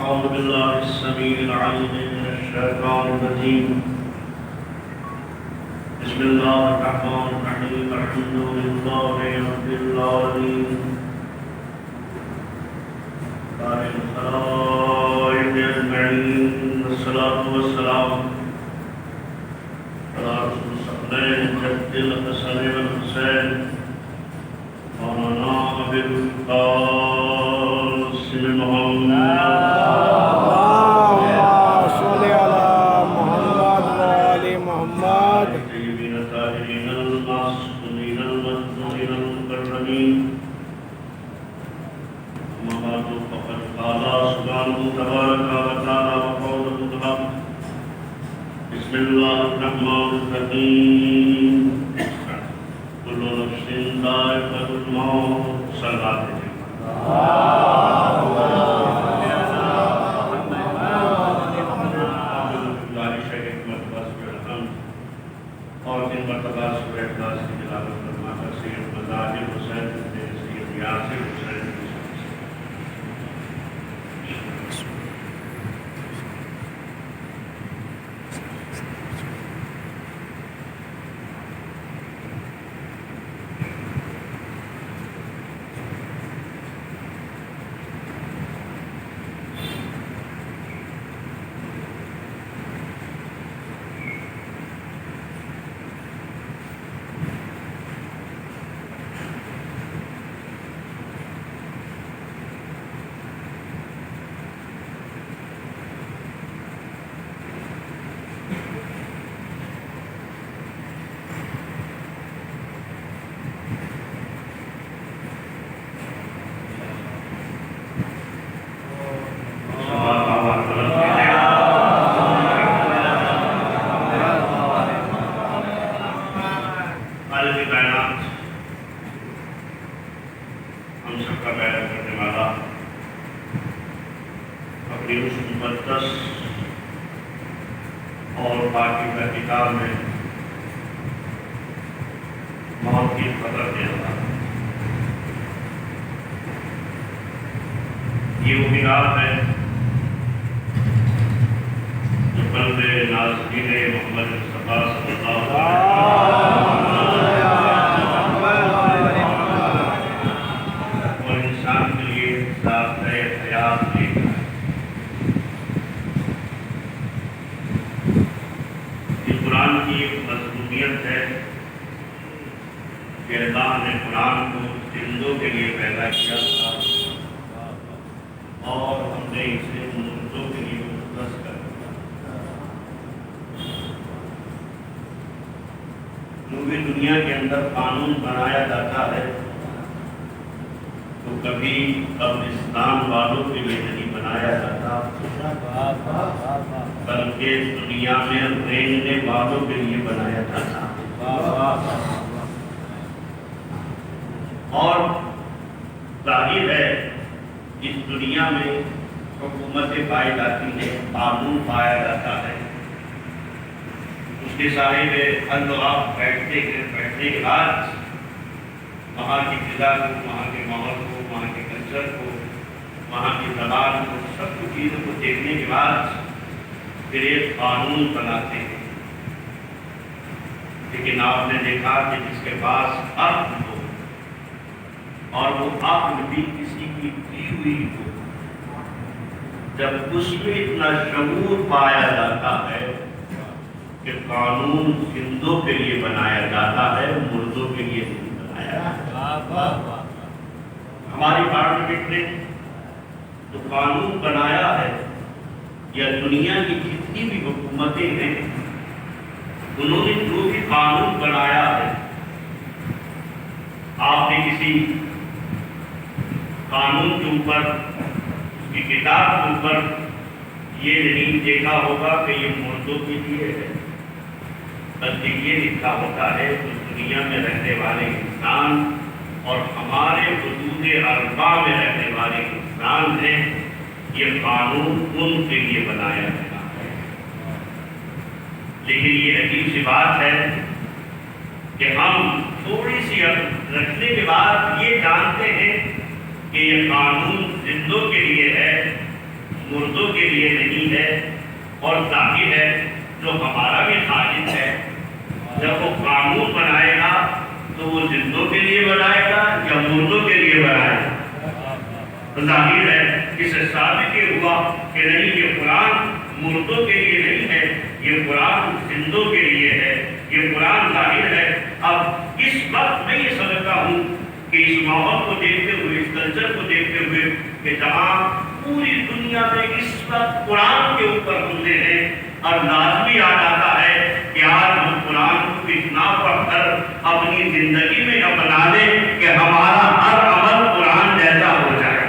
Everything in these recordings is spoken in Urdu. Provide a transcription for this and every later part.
أعوذ بالله السميع العليم من الشيطان الرجيم. بسم الله الرحمن الرحيم. الحمد لله رب العالمين. بارئ الخلائق أجمعين. والصلاة والسلام على رسول الثقلين جد الحسن والحسين مولانا أبي القاسم محمد بسم الله الرحمن الرحيم. كل نفس ذائقة الموت. صلوات اور جن مرتبہ سورہ اخلاص کی تلاوت فرما کر سید مظاہر حسین سید یاسر حسین ہم سب کا پیدا کرنے والا اپنی اس مقدس اور باقی کتاب میں موت کی خبر دے رہا. یہ وہ کتاب ہے جو قلب ناظرین محمد مصطفیٰ صلی اللہ علیہ ہے کہ اللہ نے قرآن کو زندوں کے لیے پیدا کیا تھا اور ہم نے اسے مردوں کے لیے مختص کر دیا. کیونکہ دنیا کے اندر قانون بنایا جاتا ہے تو کبھی قبرستان والوں کے لیے نہیں بنایا جاتا بلکہ دنیا میں رہنے والوں کے لیے بنایا جاتا. اور ظاہر ہے اس دنیا میں حکومتیں پائی جاتی ہیں، قانون پایا جاتا ہے. اس کے صاحب حل و آپ بیٹھنے کے بعد وہاں کی فضا کو، وہاں کے ماحول کو، وہاں کے کلچر کو، وہاں کی زبان کو، سب کچھ چیزوں کو دیکھنے کے بعد پھر ایک قانون بناتے ہیں. لیکن آپ نے دیکھا کہ جس کے پاس عقل ہو اور وہ عقل بھی کسی کی ہوئی ہو، جب اس میں اتنا شعور پایا جاتا ہے کہ قانون زندوں کے لیے بنایا جاتا ہے، مردوں کے لیے نہیں بنایا جاتا. ہماری پارلیمنٹ نے جو قانون بنایا ہے یا دنیا کی جتنی بھی حکومتیں ہیں انہوں نے جو بھی قانون بنایا ہے، آپ نے کسی قانون کے اوپر، اس کی کتاب کے اوپر یہ نہیں دیکھا ہوگا کہ یہ مردوں کے لیے ہے، بلکہ یہ لکھا ہوتا ہے کہ دنیا میں رہنے والے انسان اور ہمارے وجود اربع میں رہنے والے انسان ہیں، یہ قانون ان کے لیے بنایا گیا ہے. لیکن یہ عجیب سی بات ہے کہ ہم تھوڑی سی رکھنے کے بعد یہ جانتے ہیں کہ یہ قانون زندوں کے لیے ہے، مردوں کے لیے نہیں ہے، اور ظاہر ہے جو ہمارا بھی خالق ہے جب وہ قانون بنائے گا تو وہ زندوں کے لیے بنائے گا یا مردوں کے لیے بنائے گا؟ ظاہر ہے اس سے ثابت یہ ہوا کہ نہیں، یہ قرآن مردوں کے لیے نہیں ہے، یہ قرآن زندوں کے لیے ہے، یہ قرآن ظاہر ہے۔ اب اس وقت میں یہ سمجھتا ہوں کہ اس ماحول کو دیکھتے ہوئے، اس کلچر کو دیکھتے ہوئے کہ جہاں پوری دنیا میں اس وقت قرآن کے اوپر حملے ہیں، اور لازمی آ جاتا ہے کہ آج ہم قرآن کو اتنا پڑھ کر اپنی زندگی میں اپنا لیں کہ ہمارا ہر عمل قرآن جیسا ہو جائے۔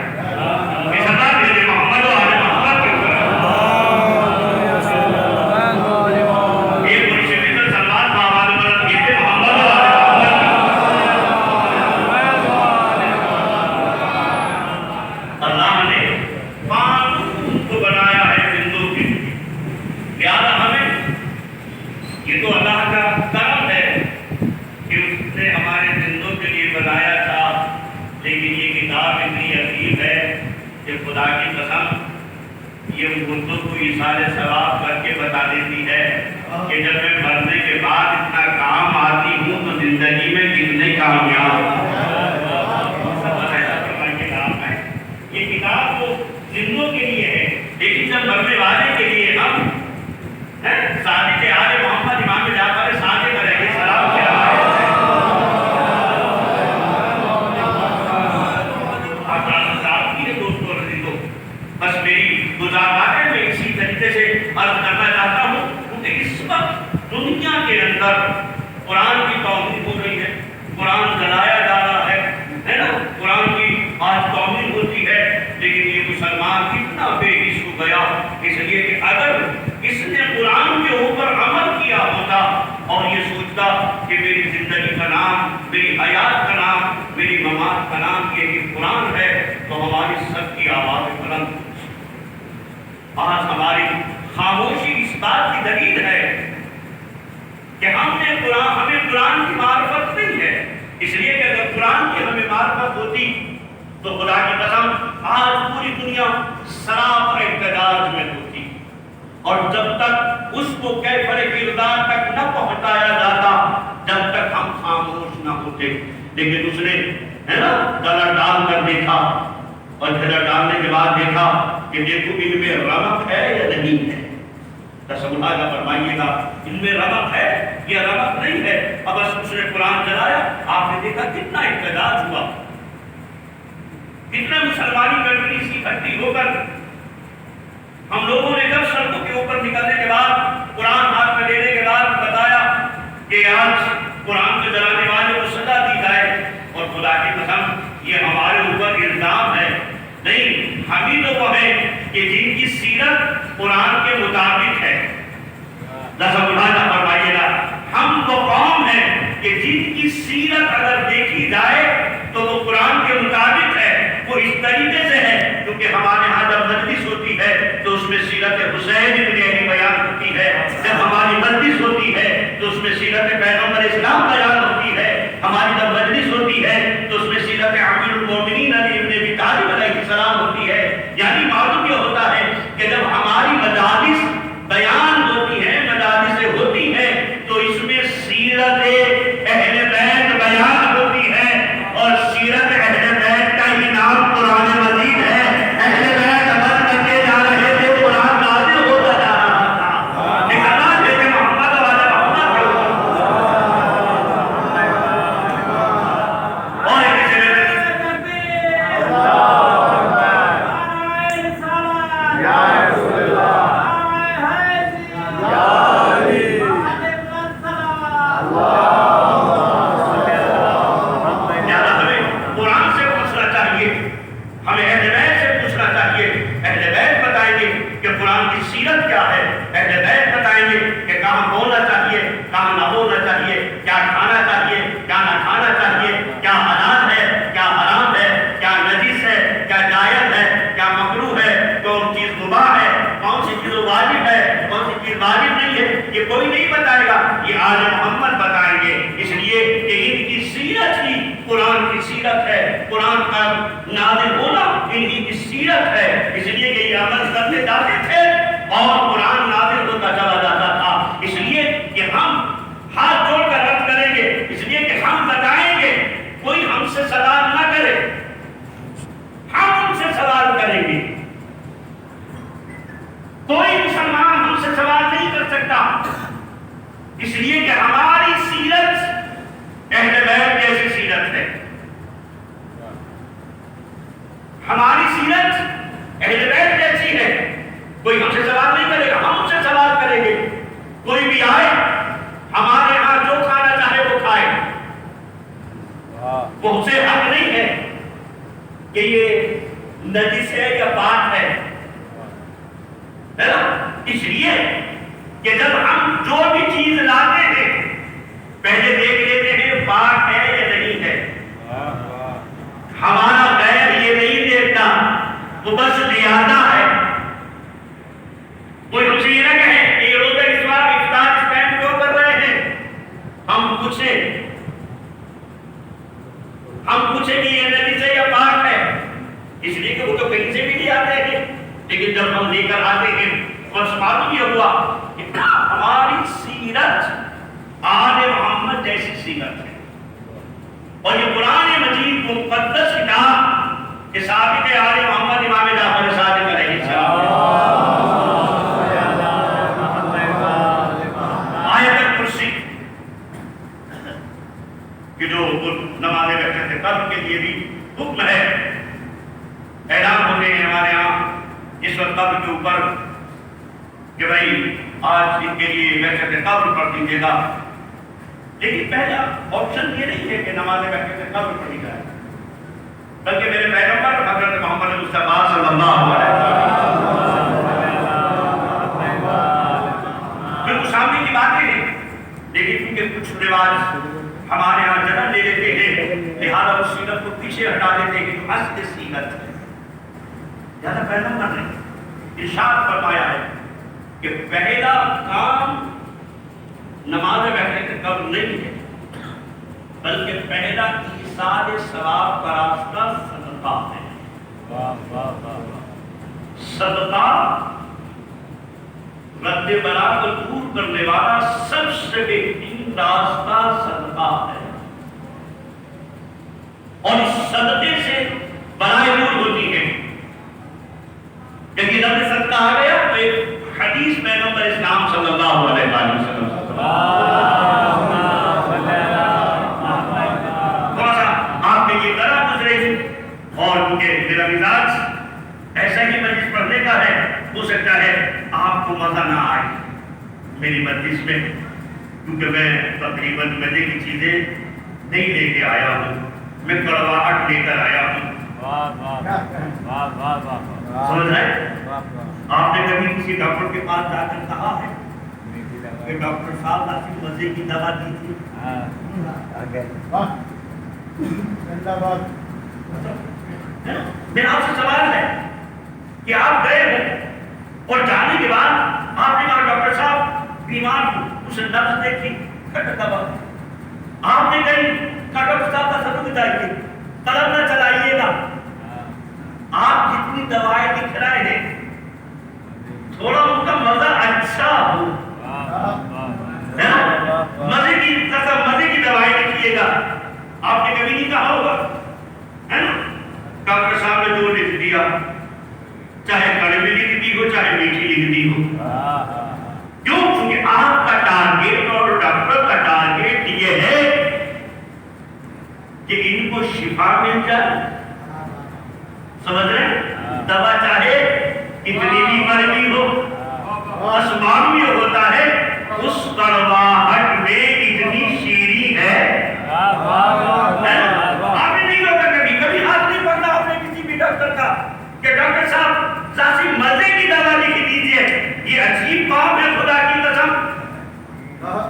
خدا کی قسم یہ مردوں کو ایثار ثواب کر کے بتا دیتی ہے کہ جب میں مرنے کے بعد اتنا کام آتی ہوں تو زندگی میں کتنے کامیاب یہ کتاب تو زندوں کے لیے ہے، لیکن جب مرنے والے کے لیے ہم صادق آل محمد امام جعفر صادق علیہ السلام کے بس میری گزارش میں اسی طریقے سے عرض کرنا چاہتا ہوں کہ اس وقت دنیا کے اندر قرآن کی توہین ہو رہی ہے، قرآن جلایا جا رہا ہے نا، قرآن کی آج توہین ہوتی ہے، لیکن یہ مسلمان کتنا بے حس ہو گیا، اس لیے کہ اگر اس نے قرآن کے اوپر عمل کیا ہوتا اور یہ سوچتا کہ میری زندگی کا نام، میری حیات کا نام، میری ممات کا نام یہ قرآن ہے، تو ہماری سب کی آواز بلند۔ آج ہماری خاموشی اس بات کی دلیل ہے کہ ہمیں قرآن کی معرفت نہیں ہے، اس لیے کہ اگر قرآن کی ہمیں معرفت ہوتی تو خدا کی قسم آج پوری دنیا سراپا احتجاج میں ہوتی، اور جب تک اس کو کیفر کردار تک نہ پہنچایا جاتا جب تک ہم خاموش نہ ہوتے۔ لیکن اس نے ڈلا ڈال کر دیکھا، اور ڈلا ڈالنے کے بعد دیکھا کہ دیکھو ان میں رمق ہے یا نہیں ہے، تصور فرمائیے گا، ان میں رمق ہے یا رمق نہیں ہے۔ اب اس نے قرآن چلایا، آپ نے دیکھا کتنا احتجاج ہوا، کتنا مسلمانی کنٹریز کی اکٹھی ہو کر ہم لوگوں نے جب سڑکوں کے اوپر نکلنے کے بعد، قرآن ہاتھ میں لینے کے بعد بتایا کہ آج قرآن کو جلانے والے کو سزا دی جائے، اور خدا کی قسم یہ ہمارے اوپر الزام ہے نہیں، ہم ہی تو وہ ہیں کہ جن کی سیرت قرآن کے مطابق ہے۔ فرمائیے گا، ہم وہ قوم ہیں کہ جن کی سیرت اگر دیکھی جائے تو وہ قرآن کے مطابق ہے، وہ اس طریقے سے ہے کیونکہ ہمارے ہاں جب مجلس ہوتی ہے تو اس میں سیرت حسین ابن علی بیان ہوتی ہے، جب ہماری مجلس ہوتی ہے تو اس میں سیرت پیغمبر اسلام بیان ہوتی ہے، ہماری جب مجلس ہوتی ہے تو اس میں سیرت امیر المومنین علی ابن ابی طالب علیہ السلام ہوتی ہے۔ یعنی معلوم یہ ہوتا ہے کہ جب ہماری مجالس بیان ہوتی ہیں، مجالسیں ہوتی ہیں، تو اس میں سیرت اہل بیت بیان ہوتی ہے، اور سیرت اہل بیت کا ہی نام قرآن مجید ہے۔ اہل بیت عمل کرتے جا رہے تھے، قرآن نازل ہوتا جا رہا تھا، نکلنا دیتے محمد والے محمد کے اوپر، اور کسی نے واجب نہیں ہے، یہ کوئی نہیں بتائے گا، یہ آل محمد بتائیں گے، اس لیے کہ ان کی سیرت ہی قرآن کی سیرت ہے، قرآن کا نازل ہونا انہی کی سیرت ہے، اس لیے کہ یہ عمل کرتے جاتے تھے اور قرآن نازل ہوتا چلا جاتا تھا، اس لیے کہ ہم ہاتھ جوڑ کر رد کریں گے، اس لیے کہ ہم بتائیں گے کوئی ہم سے سوال نہ کرے، ہم ان سے سوال کریں گے، کوئی مسلمان ہم سے سوال نہیں کر سکتا، اس لیے کہ ہماری سیرت اہل بیت جیسی سیرت ہے، ہماری سیرت اہل بیت جیسی ہے، کوئی ہم سے سوال نہیں کرے گا، ہم ان سے سوال کریں گے، کوئی بھی آئے ہمارے یہاں جو کھانا چاہے وہ کھائے، وہ اسے حق نہیں ہے کہ یہ نجس ہے یا پاک ہے نا؟ اس لیے کہ جب ہم جو بھی چیز لاتے ہیں پہلے دیکھ لیتے ہیں پاک ہے یا نہیں ہے، ہمارا غیر یہ نہیں دیکھتا، وہ بس لیاتا ہے۔ کوئی ہم سے یہ نہ کہے کہ یہ روزہ اس بار افطار اس ٹائم کیوں کر رہے ہیں، ہم پوچھیں کہ یہ نجس ہے یا پاک ہے، اس لیے کہ وہ تو کہیں سے بھی نہیں آتے ہیں، لیکن جب ہم لے کر آتے ہیں بس معلوم یہ ہوا کہ ہماری سیرت آل محمد جیسی سیرت ہے، اور یہ قرآن مجید مقدس کتاب کہ ثابت ہے آل محمد امام جعفر صادق علیہ السلام، آیت کرسی کہ جو نماز وقت قبل کے لیے بھی حکم ہے، اعلان ہوتے ہیں ہمارے یہاں اس وقت قبر کے اوپر کہ بھائی آج ان کے لیے وقت قبر پڑھ دیجیے گا، لیکن پہلا آپشن یہ نہیں ہے کہ نماز وقت قبر پڑھی جائے، بلکہ میرے پیغمبر حضرت محمد مصطفیٰ صلی اللہ علیہ وسلم بالکل سامنے کی باتیں ہیں، لیکن کیونکہ کچھ رواج ہمارے یہاں جنم لے لیتے ہیں لہذا اس سیرت کو پیچھے ہٹا دیتے ہیں کہ اصل سیرت ہے، زیادہ پیغمبر نے ارشاد فرمایا ہے کہ پہلا کام نماز وقت قبل نہیں ہے، بلکہ پہلا ایصال ثواب کا راستہ صدقہ ہے، صدقہ رد بلا کو دور کرنے والا سب سے بہترین راستہ صدقہ ہے، اور اس صدقے سے بلائیں دور ہوتی ہیں، کیونکہ جب صدقہ آ گیا تو ایک حدیث پیغمبر اسلام صلی اللہ علیہ وسلم تھوڑا سا آپ نے یہ کرا گزرے اور کیونکہ میرا مزاج ایسا ہی مجلس پڑھنے کا ہے، ہو سکتا ہے آپ کو مزہ نہ آئے میری مجلس میں، کیونکہ میں تقریباً مزے کی چیزیں نہیں لے کے آیا ہوں، میں کڑواہٹ لے کر آیا ہوں، سمجھ رہے؟ آپ نے کبھی کسی ڈاکٹر کے پاس جا کر کہا ہے کہ ڈاکٹر صاحب آپ مزے کی دوا دی تھی؟ میرا آپ سے سوال ہے کہ آپ گئے ہو اور جانے کے بعد آپ نے کہا ڈاکٹر صاحب بیمار ہوں، اسے نبض دیکھی کھٹ دوا، آپ نے کہا ڈاکٹر صاحب کا سبق چاہیے، قلم نہ چلائیے گا، آپ جتنی دوائیں لکھ رہے ہیں تھوڑا ان کا مزہ اچھا ہو، مزے کی قسم مزے کی دوائیں لکھیے گا، آپ نے کبھی نہیں کہا ہوگا ہے نا؟ ڈاکٹر صاحب نے جو لکھ دیا چاہے کڑوی لکھ دی ہو چاہے میٹھی لکھ دی ہو، کیوں؟ کیونکہ آپ کا ٹارگیٹ اور ڈاکٹر کا ٹارگیٹ یہ ہے کہ ان کو شفا مل جائے، سمجھ رہے؟ دوا چاہے کتنی بھی مرضی ہو، بس معلوم یہ ہوتا ہے اس کڑواہٹ میں اتنی شیریں ہے، آپ نے نہیں ہوگا کبھی کبھی ہاتھ نہیں پڑھنا آپ نے کسی بھی ڈاکٹر کا کہ ڈاکٹر صاحب ذاتی مزے کی دوا لکھ دیجئے، یہ عجیب کام ہے خدا کی قسم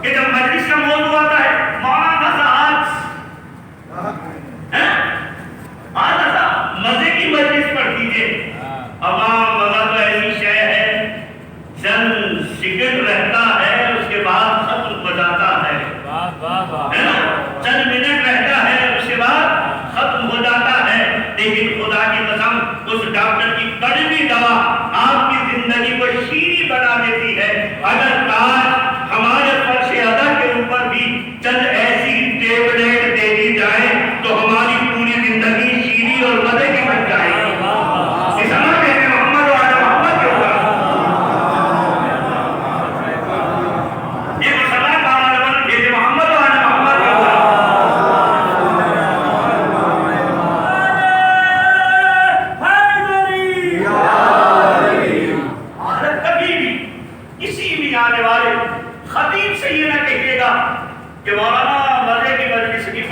کہ جب مجلس کا موضوع آتا ہے مولانا صاحب آج ایسا مزے کی مجلس پڑھ دیجئے، عوام مزہ تو ایسی شے ہے چند سیکنڈ رہتا ہے اس کے بعد ختم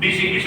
20-21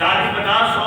40, 50, 100,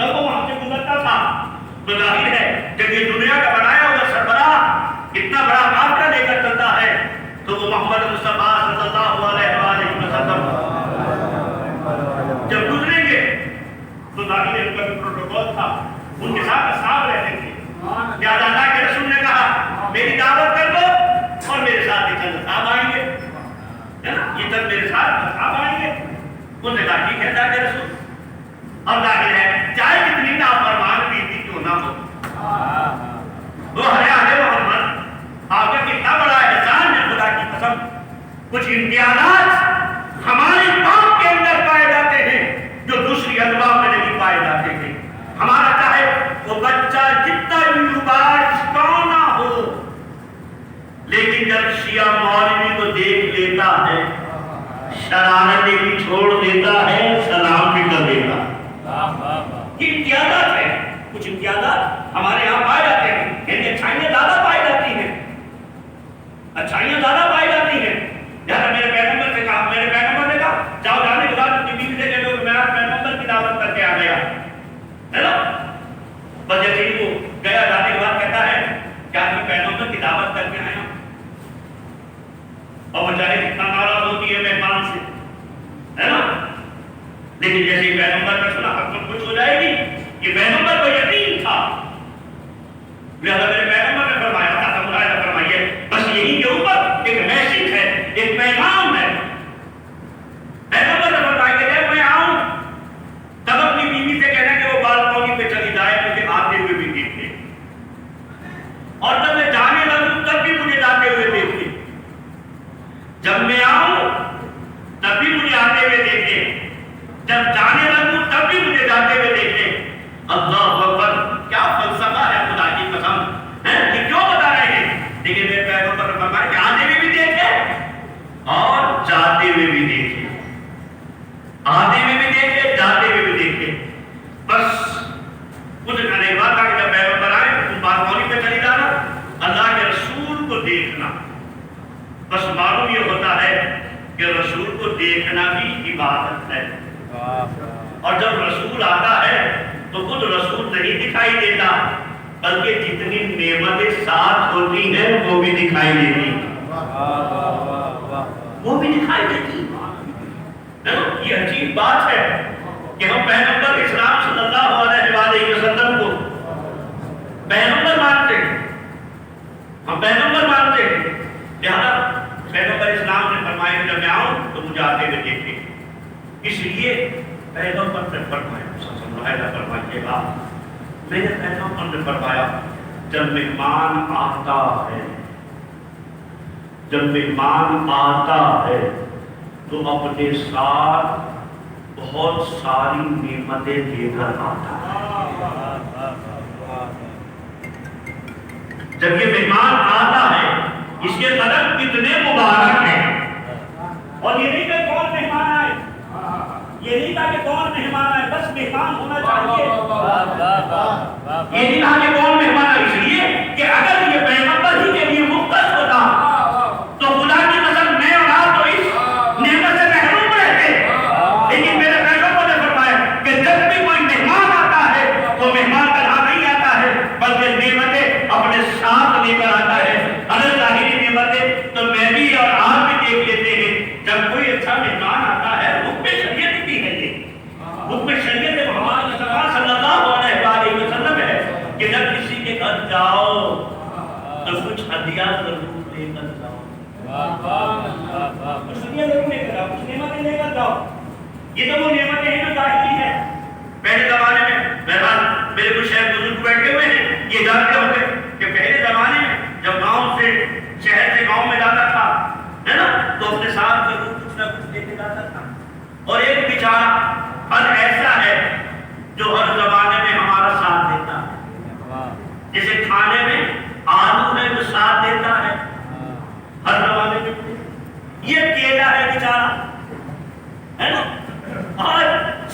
تب وہ وہاں سے گزرتا تھا. تو ظاہر ہے جب یہ دنیا کا بنایا ہوا سربراہ اتنا بڑا قافلہ لے کر چلتا ہے تو وہ محمد مصطفیٰ صلی اللہ علیہ وسلم جب گزریں گے تو ظاہر ہے ان کا پروٹوکول تھا, ان کے ساتھ اصحاب رہتے تھے. لہٰذا اللہ کے رسول نے کہا میری دعوت کر دو اور میرے ساتھ یہ چند اصحاب آئیں گے, ہے نا, یہ چند میرے ساتھ اصحاب آئیں گے. انہوں نے کہا ٹھیک ہے اللہ کے رسول. اور ظاہر ہے چاہے کتنی نافرمان بیوی کیوں نہ ہو, وہ ہر محمد آپ کا کتنا بڑا احسان ہے خدا کی قسم. کچھ امتیازات ہماری قوم کے اندر پائے جاتے ہیں جو دوسری انواع میں نہیں پائے جاتے ہیں. ہمارا چاہے وہ بچہ جتنا بھی مبارک کیوں نہ ہو, لیکن جب شیعہ مولوی کو دیکھ لیتا ہے شرارتیں بھی چھوڑ دیتا ہے, سلام بھی کر دیتا. یہ امتیازات ہے. کچھ امتیازات ہمارے یہاں پائے جاتے ہیں, یعنی اچھائیاں زیادہ پائی جاتی ہیں, اچھائیاں زیادہ پائی جاتی ہیں. جہاں میرے پیغمبر سے کہا, میرے پیغمبر نے کہا جاؤ, جانے کے بعد اپنی بیوی سے کہہ دو کہ میں پیغمبر کی دعوت کر کے آ گیا, ہے نا. بس جیسے ہی وہ گیا جانے کے بعد کہتا ہے کیا میں پیغمبر کی دعوت کر کے آیا, اور وہ چاہے کتنا ناراض ہوتی ہے مہمان سے, ہے نا, لیکن جیسے ہی پیغمبر نے سنا حکم کچھ ہو جائے گی. یہ پیغمبر کو یقین تھا, لہذا میرے پیغمبر نے فرمایا تھا ملاحظہ فرمائیے بس یہی کے اوپر ایک میسج ہے, ایک پیغام ہے. پیغمبر نے فرمایا کہ جب میں آؤں تب اپنی بیوی سے کہنا کہ وہ بالکنی پہ چلی جائے, مجھے آتے ہوئے بھی دیکھے, اور جب میں جانے لگوں تب بھی مجھے جاتے ہوئے دیکھے. جب میں آؤں تب بھی مجھے آتے ہوئے دیکھے, جب جانے لگوں تب بھی مجھے جاتے ہوئے دیکھے. اللہ اکبر, کیا فلسفہ ہے خدا کی قسم, یہ کیوں بتا رہے ہیں. لیکن میرے پیغمبر نے فرمایا کہ آتے ہوئے بھی دیکھے اور جاتے ہوئے بھی دیکھے, آتے ہوئے بھی دیکھے, جاتے ہوئے بھی دیکھے. بس کچھ کہنے کے بعد کہ جب پیغمبر آئے تو تم بالکنی پہ چلی جانا, اللہ کے رسول کو دیکھنا. بس معلوم یہ ہوتا ہے کہ رسول کو دیکھنا بھی عبادت ہے. اور جب رسول آتا ہے تو خود رسول نہیں دکھائی دیتا, بلکہ جتنی نعمتیں ساتھ ہوتی ہیں وہ بھی دکھائی دیتی, وہ بھی دکھائی دیتی. یہ عجیب بات ہے کہ ہم پیغمبر اسلام صلی اللہ علیہ وسلم کو پیغمبر مانتے ہیں, ہم پیغمبر مانتے ہیں. لہذا پیغمبر اسلام نے فرمایا جب میں آؤں تو مجھے آتے ہوئے دیکھے. اس لیے پیغمبر نے فرمایا, فرمائیے گا, میرے پیغمبر نے فرمایا جب مہمان آتا ہے, جب مہمان آتا ہے تو اپنے ساتھ بہت ساری نعمتیں لے کر آتا ہے. جب یہ مہمان آتا ہے اس کے قدم کتنے مبارک ہیں. اور یہ نہیں کہ کون مہمان آئے, یہ نہیں کہا کہ کون مہمان آئے, بس مہمان ہونا چاہیے. یہ نہیں کہا کہ کون مہمان آئے, اس لیے کہ اگر یہ پیغمبر ہی کے لیے مختص ہوتا تو خدا کی قسم میں اور آپ تو اس نعمت سے محروم رہتے. لیکن میرے پیغمبر نے فرمایا کہ جب بھی کوئی مہمان آتا ہے وہ مہمان تنہا نہیں آتا ہے بلکہ نعمتیں اپنے ساتھ لے کر آتا ہے. اگر ظاہری نعمتیں تو میں بھی اور آپ بھی دیکھ لیتے ہیں. جب کوئی اچھا مہمان آتا ہے حکم شریعت بھی ہے, یہ حکم شریعت محمد صلی اللہ علیہ وسلم ہے کہ جب کسی کے گھر جاؤ تو کچھ ہدیہ ضرور لے کر جاؤ, کچھ ہدیہ ضرور لے کر جاؤ, کچھ نعمتیں لے کر جاؤ. یہ تو وہ نعمتیں ہیں جو ظاہری ہیں. پہلے زمانے میں بہرحال میرے کچھ شہر بزرگ بیٹھے ہوئے ہیں, یہ جانتے ہوں گے کہ پہلے زمانے میں جب گاؤں سے شہر سے گاؤں میں جاتا تھا, ہے نا, تو اپنے ساتھ ضرور کچھ نہ کچھ لے کے جاتا تھا. اور ایک بیچارہ ہر ایسا ہے جو ہر زمانے میں ہمارا ساتھ دیتا ہے. جیسے کھانے میں آلو ہے جو ساتھ دیتا ہے ہر زمانے میں, یہ کیلا ہے بیچارہ, ہے نا. اور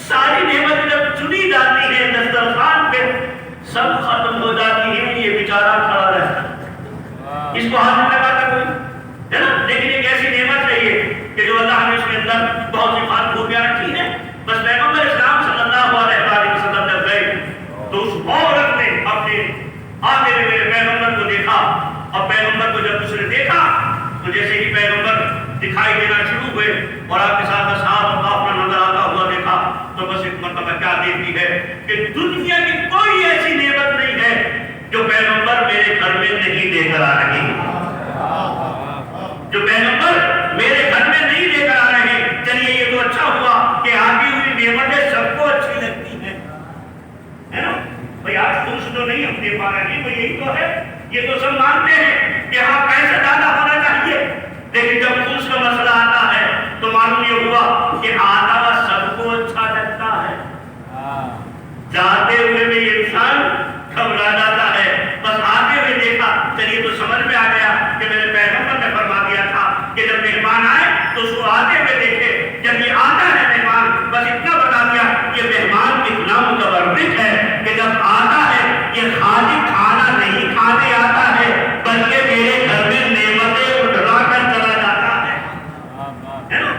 ساری نعمت جب چنی جاتی ہے دسترخوان پہ سب ختم ہو جاتی ہے, یہ بیچارہ کھڑا رہتا ہے, اس کو ہاتھ نہیں لگاتا کوئی, ہے نا. لیکن ایک ایسی نعمت ہے یہ کہ جو اللہ نے اس کے اندر بہت سی خوبیاں رکھی ہیں. بس پیغمبر اسلام صلی اللہ علیہ وسلم جب گئے تو اس عورت نے اپنے آتے ہوئے میرے پیغمبر کو دیکھا، اور پیغمبر کو جب اس نے دیکھا تو جیسے ہی پیغمبر دکھائی دینا شروع ہوئے اور آپ کے ساتھ اصحاب اپنا نظر آتا ہوا دیکھا، تو بس ایک مرتبہ کیا دیکھتی ہے کہ دنیا کی کوئی ایسی نعمت نہیں ہے جو پیغمبر میرے گھر میں نہیں لے کر آ رہے ہیں، جو پیغمبر میرے گھر میں نہیں لے کر آ رہے ہیں۔ چلیے یہ تو اچھا ہوا کہ آتی ہوئی نعمتیں سب کو اچھی لگتی ہیں، ہے نا بھائی؟ آج خوش تو نہیں ہم دے پا رہے ہیں، بھائی یہی تو ہے، یہ تو سب مانتے ہیں کہ ہاں پیسہ زیادہ ہونا چاہیے، لیکن جب خوش کا مسئلہ آتا ہے تو معلوم یہ ہوا کہ آتا ہوا سب کو اچھا لگتا ہے، جاتے ہوئے بھی انسان گھبرا جاتا ہے، بس آتے ہوئے دیکھا، چلیے تو سمجھ میں آ گیا کہ میرے پیغمبر نے فرما دیا تھا کہ جب مہمان آئے تو اس کو آتے ہوئے دیکھے، جب یہ آتا ہے مہمان، بس اتنا بتا دیا یہ مہمان اتنا متبرک ہے کہ جب آتا ہے یہ خالی کھانا نہیں کھانے آتا ہے بلکہ میرے گھر میں نعمتیں اٹھا کر چلا جاتا ہے نا،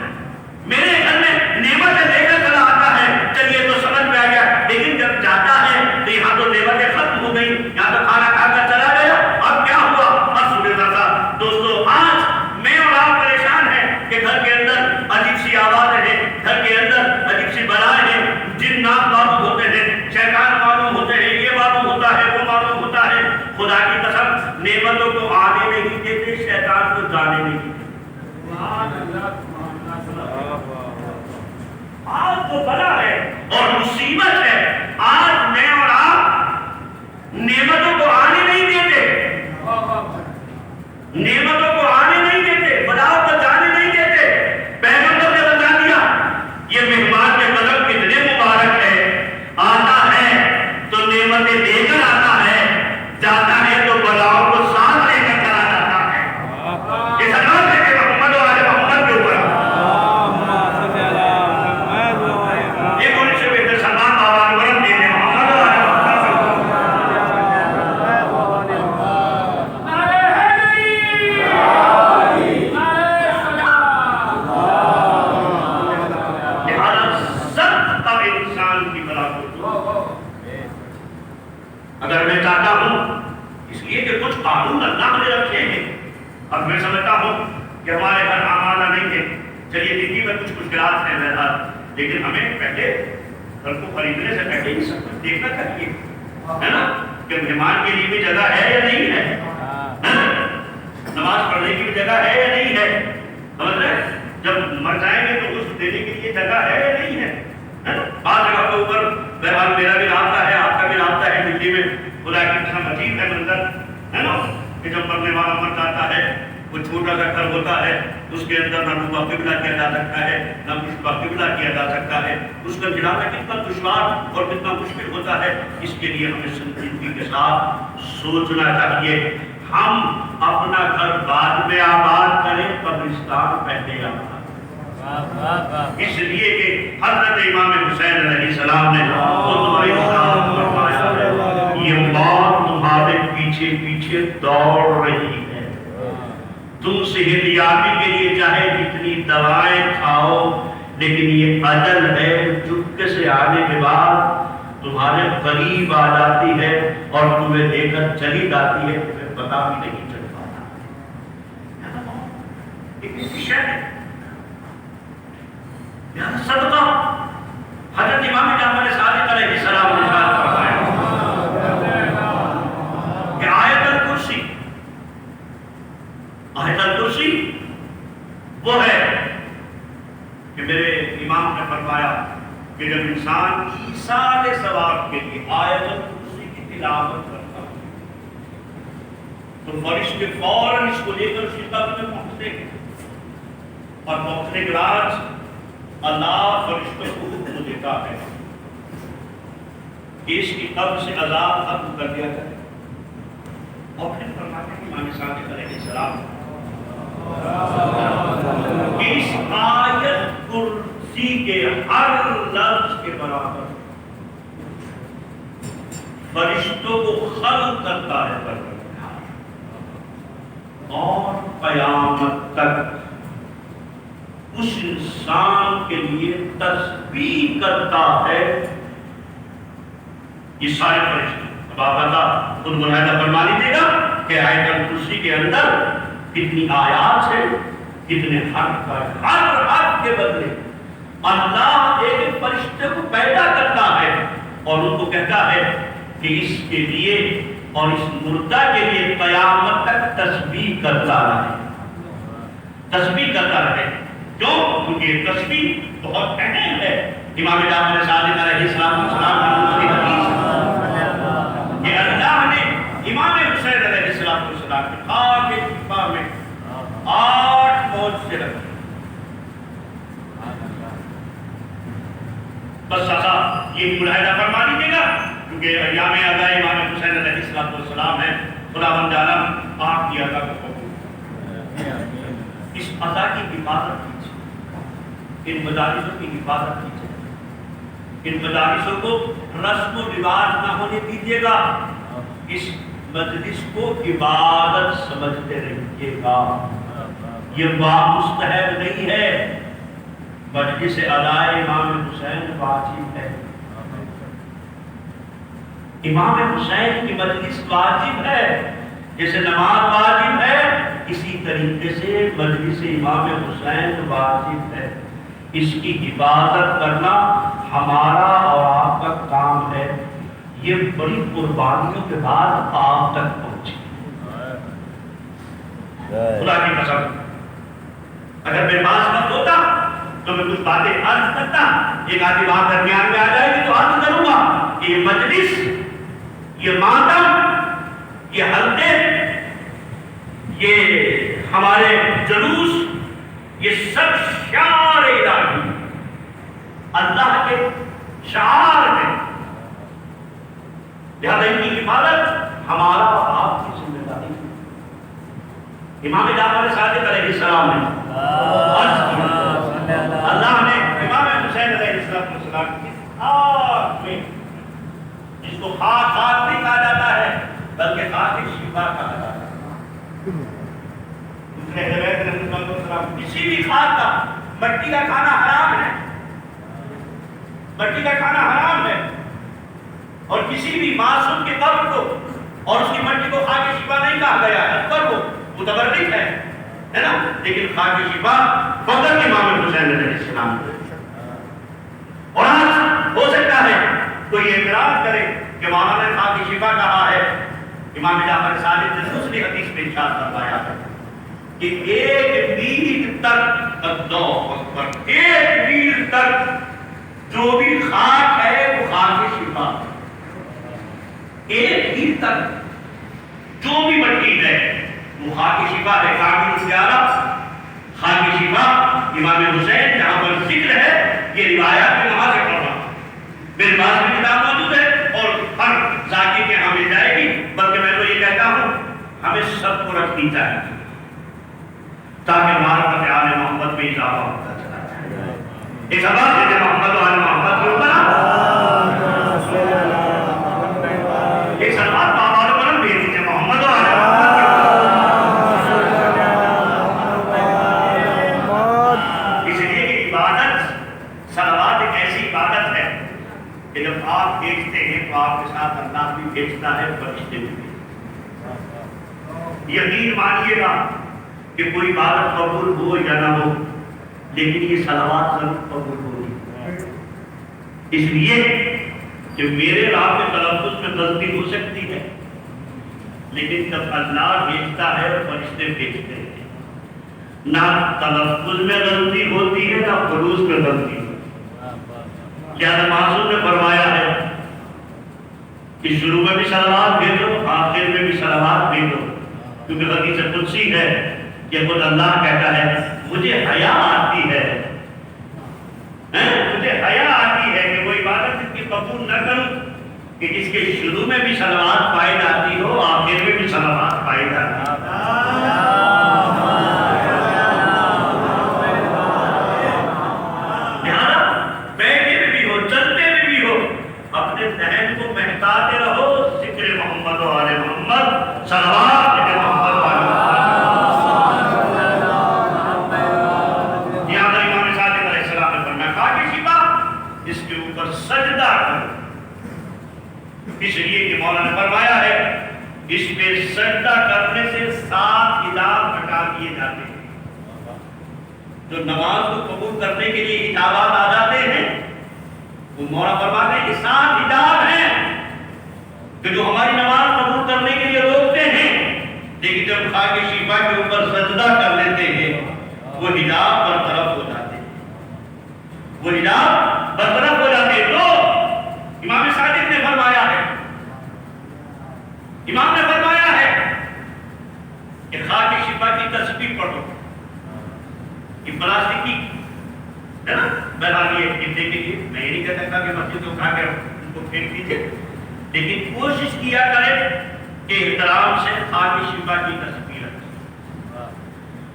میرے گھر میں نعمتیں لے کر چلا آتا ہے۔ چلیے تو سمجھ میں آ گیا، لیکن جب جاتا ہے تو یہاں تو نعمتیں ختم ہو گئی، یہاں تو کھانا کھا کر چلا گیا، اب کیا ہوا؟ اب سنے تھا دوستو، آج میں اور آپ پریشان ہیں کہ گھر کے اندر عجیب سی آوازیں ہیں، گھر کے اندر عجیب سی بلائیں ہیں، جنات معلوم ہوتے ہیں، شیطان معلوم ہوتے ہیں، یہ معلوم ہوتا ہے، وہ معلوم ہوتا ہے۔ خدا کی قسم نعمتوں کو آنے نہیں دیتے، شیطان کو جانے نہیں دیتے۔ آج تو بلا ہے اور مصیبت ہے، آج میں اور آپ نعمتوں کو آنے نہیں دیتے، نعمتوں کو آنے نہیں دیتے، بلاؤ کو جانے نہیں دیتے۔ پیغمبر نے بتا دیا یہ مہمان کے قدم کتنے مبارک ہے، آتا ہے تو نعمتیں دے کر آتا ہے، جاتا ہے تو بلاؤ کو ساتھ لے کر چلا جاتا ہے۔ یہ سلام ہے کہ محمد و آل محمد کے اوپر ایک اور سے بہتر سلمان بابا نے ورن دیتے محمد و آل محمد کے اگر میں چاہتا ہوں، اس لیے کہ کچھ قانون اللہ نے رکھے ہیں، اب میں سمجھتا ہوں کہ ہمارے گھر آمادہ نہیں ہے، چلیے دلی میں کچھ مشکلات ہیں بہرحال، لیکن ہمیں پہلے گھر کو خریدنے سے پہلے ہی سب کچھ دیکھنا چاہیے، ہے نا، کہ مہمان کے لیے بھی جگہ ہے یا نہیں ہے، نماز پڑھنے کی بھی جگہ ہے یا نہیں ہے، سمجھ رہے؟ جب مر جائیں گے تو اس دینے کے لیے جگہ ہے یا نہیں ہے۔ بعض جگہ کے اوپر بہرحال میرا بھی رابطہ ہے، آپ کا بھی رابطہ ہے، دلی میں خدا کی قسم عجیب ہے منظر، ہے نا، کہ جب مرنے والا مر جاتا ہے، وہ چھوٹا سا گھر ہوتا ہے، اس کے اندر نہ ڈوبا قبلہ کیا جا سکتا ہے، نہ کسی کا قبلہ کیا جا سکتا ہے، اس کا گرانا کتنا دشوار اور کتنا مشکل ہوتا ہے۔ اس کے لیے ہمیں سنجیدگی کے ساتھ سوچنا چاہیے، ہم اپنا گھر بعد میں آباد کریں، قبرستان پہلے آباد، اس لیے کہ حضرت امام حسین علیہ السلام نے خطبہ ارشاد فرمایا ہے یہ موت تمہارے پیچھے پیچھے دوڑ رہی ہے، تم صحت یابی کے لیے چاہے جتنی دوائیں کھاؤ، لیکن یہ اجل ہے چپکے سے آنے کے بعد تمہارے قریب آ جاتی ہے اور تمہیں لے کر چلی جاتی ہے، تمہیں پتہ بھی نہیں چل پاتا۔ صدقہ حضرت امام جعفر صادق علیہ السلام نے فرمایا کہ آیت الکرسی وہ ہے کہ میرے امام نے فرمایا کہ جب انسان ایصال ثواب کے لیے آیت الکرسی کی تلاوت کرتا ہے تو فرشتے فوراً اس کو لے کر اس کی قبر میں پہنچتے ہیں، اور پہنچنے کے بعد اللہ فرشتوں کو حکم دیتا ہے کہ اس کی قبر سے عذاب ختم کر دیا جائے، اور پھر فرماتے ہیں امام صادق علیہ السلام کہ اس آیت کرسی کے ہر لفظ کے برابر فرشتوں کو خلق کرتا ہے پروردگار، اور قیامت تک اس انسان کے لیے تسبیح کرتا ہے یہ سارے فرشتے. اب آپ اللہ خود ملاحظہ فرما لیجیے گا کہ آیت الکرسی کے اندر کتنی آیات ہیں، کتنے حرف کا، ہر حرف کے بدلے اللہ ایک فرشتے کو پیدا کرتا ہے اور ان کو کہتا ہے کہ اس کے لیے اور اس مردہ کے لیے قیامت تک تسبیح کرتا رہے، تسبیح کرتا رہے. کیوں؟ کیونکہ یہ تسبیح بہت اہم ہے. امام جعفر صادق علیہ السلام کی دوسری حدیث کہ اللہ نے امام حسین علیہ السلام کی خاک شفا میں 8 معجزے رکھے. بس صاحب یہ ملاحظہ فرما لیجیے گا کیونکہ ایام ادا امام حسین علیہ السلام ہے. خداوند عالم آپ کی عطا کو قبول، اس عطا کی حفاظت کیجیے، ان مدارسوں کی حفاظت کیجیے، ان مدارسوں کو رسم و رواج نہ ہونے دیجیے گا. اس مجلس کو عبادت سمجھتے رہیے گا. یہ مستحب نہیں ہے، مجلس ادائے امام حسین واجب ہے. امام حسین کی مجلس واجب ہے، جیسے نماز واجب ہے اسی طریقے سے مجلس امام حسین واجب ہے. اس کی حفاظت کرنا ہمارا اور آپ کا کام ہے. یہ بڑی قربانیوں کے بعد آپ تک پہنچے. خدا کی قسم اگر میرے پاس وقت ہوتا تو میں کچھ باتیں عرض کرتا، ایک آدھی بات درمیان میں آ جائے گی تو عرض کروں گا کہ یہ مجلس، یہ ماتم، یہ حلقے، یہ ہمارے جلوس، یہ سب شعار الہی اللہ کے شعار ہیں. لہذا ان کی حفاظت ہمارا اور آپ کی ذمہ داری ہے. امام جعفر صادق علیہ السلام نے عرض کیا، اللہ نے امام حسین علیہ السلام کی خاک میں، جس کو خاک خاک نہیں کہا جاتا ہے بلکہ خاک شفا کہا جاتا ہے. کسی بھی خاک کا، مٹی کا کھانا حرام ہے، مٹی کا کھانا حرام ہے، اور کسی بھی معصوم کے قبر کو اور اس کی مٹی کو خاک شفا نہیں کہا گیا ہے. پر وہ متبرک ہے نا، لیکن خاک شفا فقط امام حسین علیہ السلام کو. اور آج ہو سکتا ہے کوئی اعتراض کرے کہ مولانا نے خاک شفا کہا ہے. امام جعفر صادق نے دوسری حدیث میں ارشاد فرمایا ہے کہ 1 میل تک، اللہ اکبر، 1 میل تک جو بھی خاک ہے وہ خاک شفا. 1 میل تک جو بھی مٹی ہے وہ خاک شفا ہے. کامل زیارہ خاک شفا امام حسین جہاں پر ذکر ہے، یہ روایات میں وہاں سے پڑھ رہا ہوں. میرے پاس بھی کتاب موجود ہے اور ہر ذاکر کے یہاں مل جائے گی. بلکہ میں تو یہ کہتا ہوں ہمیں سب کو رکھنی چاہیے تاکہ ہمارا آل محمد میں اضافہ ہوتا چلا جائے. ایک سبب ہے محمد و آل محمد کے اوپر ایک سلوات بابا علیہ وسلم بھیج دیجیے محمد و آل محمد. اس لیے کہ عبادت، صلوات ایک ایسی عبادت ہے کہ جب آپ بھیجتے ہیں تو آپ کے ساتھ اللہ بھی بھیجتا ہے، فرشتے بھی. یقین مانیے گا کہ کوئی عبادت قبول ہو یا نہ ہو لیکن یہ صلوات ضرور قبول ہوگی. اس لیے کہ میرے آپ کے تلفظ میں غلطی ہو سکتی ہے لیکن جب اللہ بھیجتا ہے اور فرشتے بھیجتے ہیں، نہ تلفظ میں غلطی ہوتی ہے نہ خلوص میں غلطی ہوتی ہے. لہذا معصوم نے فرمایا ہے کہ شروع میں بھی صلوات بھیجو، آخر میں بھی صلوات بھیجو، کیونکہ حدیث قدسی ہے کہ خود اللہ کہتا ہے مجھے حیا آتی ہے، مجھے حیا آتی ہے کہ کوئی عبادت کی قبول نہ کروں کہ جس کے شروع میں بھی صلوات پائی جاتی ہو، آخر میں بھی صلوات پائی جاتی ہو. بیٹھے میں بھی ہو، چلتے میں بھی ہو، اپنے ذہن کو مہکاتے رہو ذکر محمد و آل محمد، صلوات ذکر محمد و آل محمد. یہاں امام صادق علیہ السلام نے فرمایا خاک شفا، اس کے اوپر سجدہ کرو. لیے کہ مولا نے فرمایا ہے اس پہ سجدہ کرنے سے 7 حجاب ہٹا دیے جاتے ہیں. جو نماز کو قبول کرنے کے لیے حجابات آ جاتے ہیں وہ مولا فرماتے ہیں کہ 7 حجاب ہیں کہ جو ہماری نماز قبول کرنے کے لیے روکتے ہیں، لیکن جب خاک شفا کے اوپر سجدہ کر لیتے ہیں وہ حجاب برطرف ہو جاتے ہیں، وہ حجاب برطرف ہو جاتے ہیں. تو امام صادق نے فرمایا ہے، امام نے فرمایا ہے کہ خاک شفا کی تسبیح پڑھو. یہ پلاسٹک کی ہے نا، بہرحال یہ گرنے کے لیے میں یہ نہیں کہہ سکتا کہ مسجد کو اٹھا کر ان کو پھینک دیجیے، لیکن کوشش کیا کرے کہ احترام سے خاک شفا کی تسبیح رکھیں.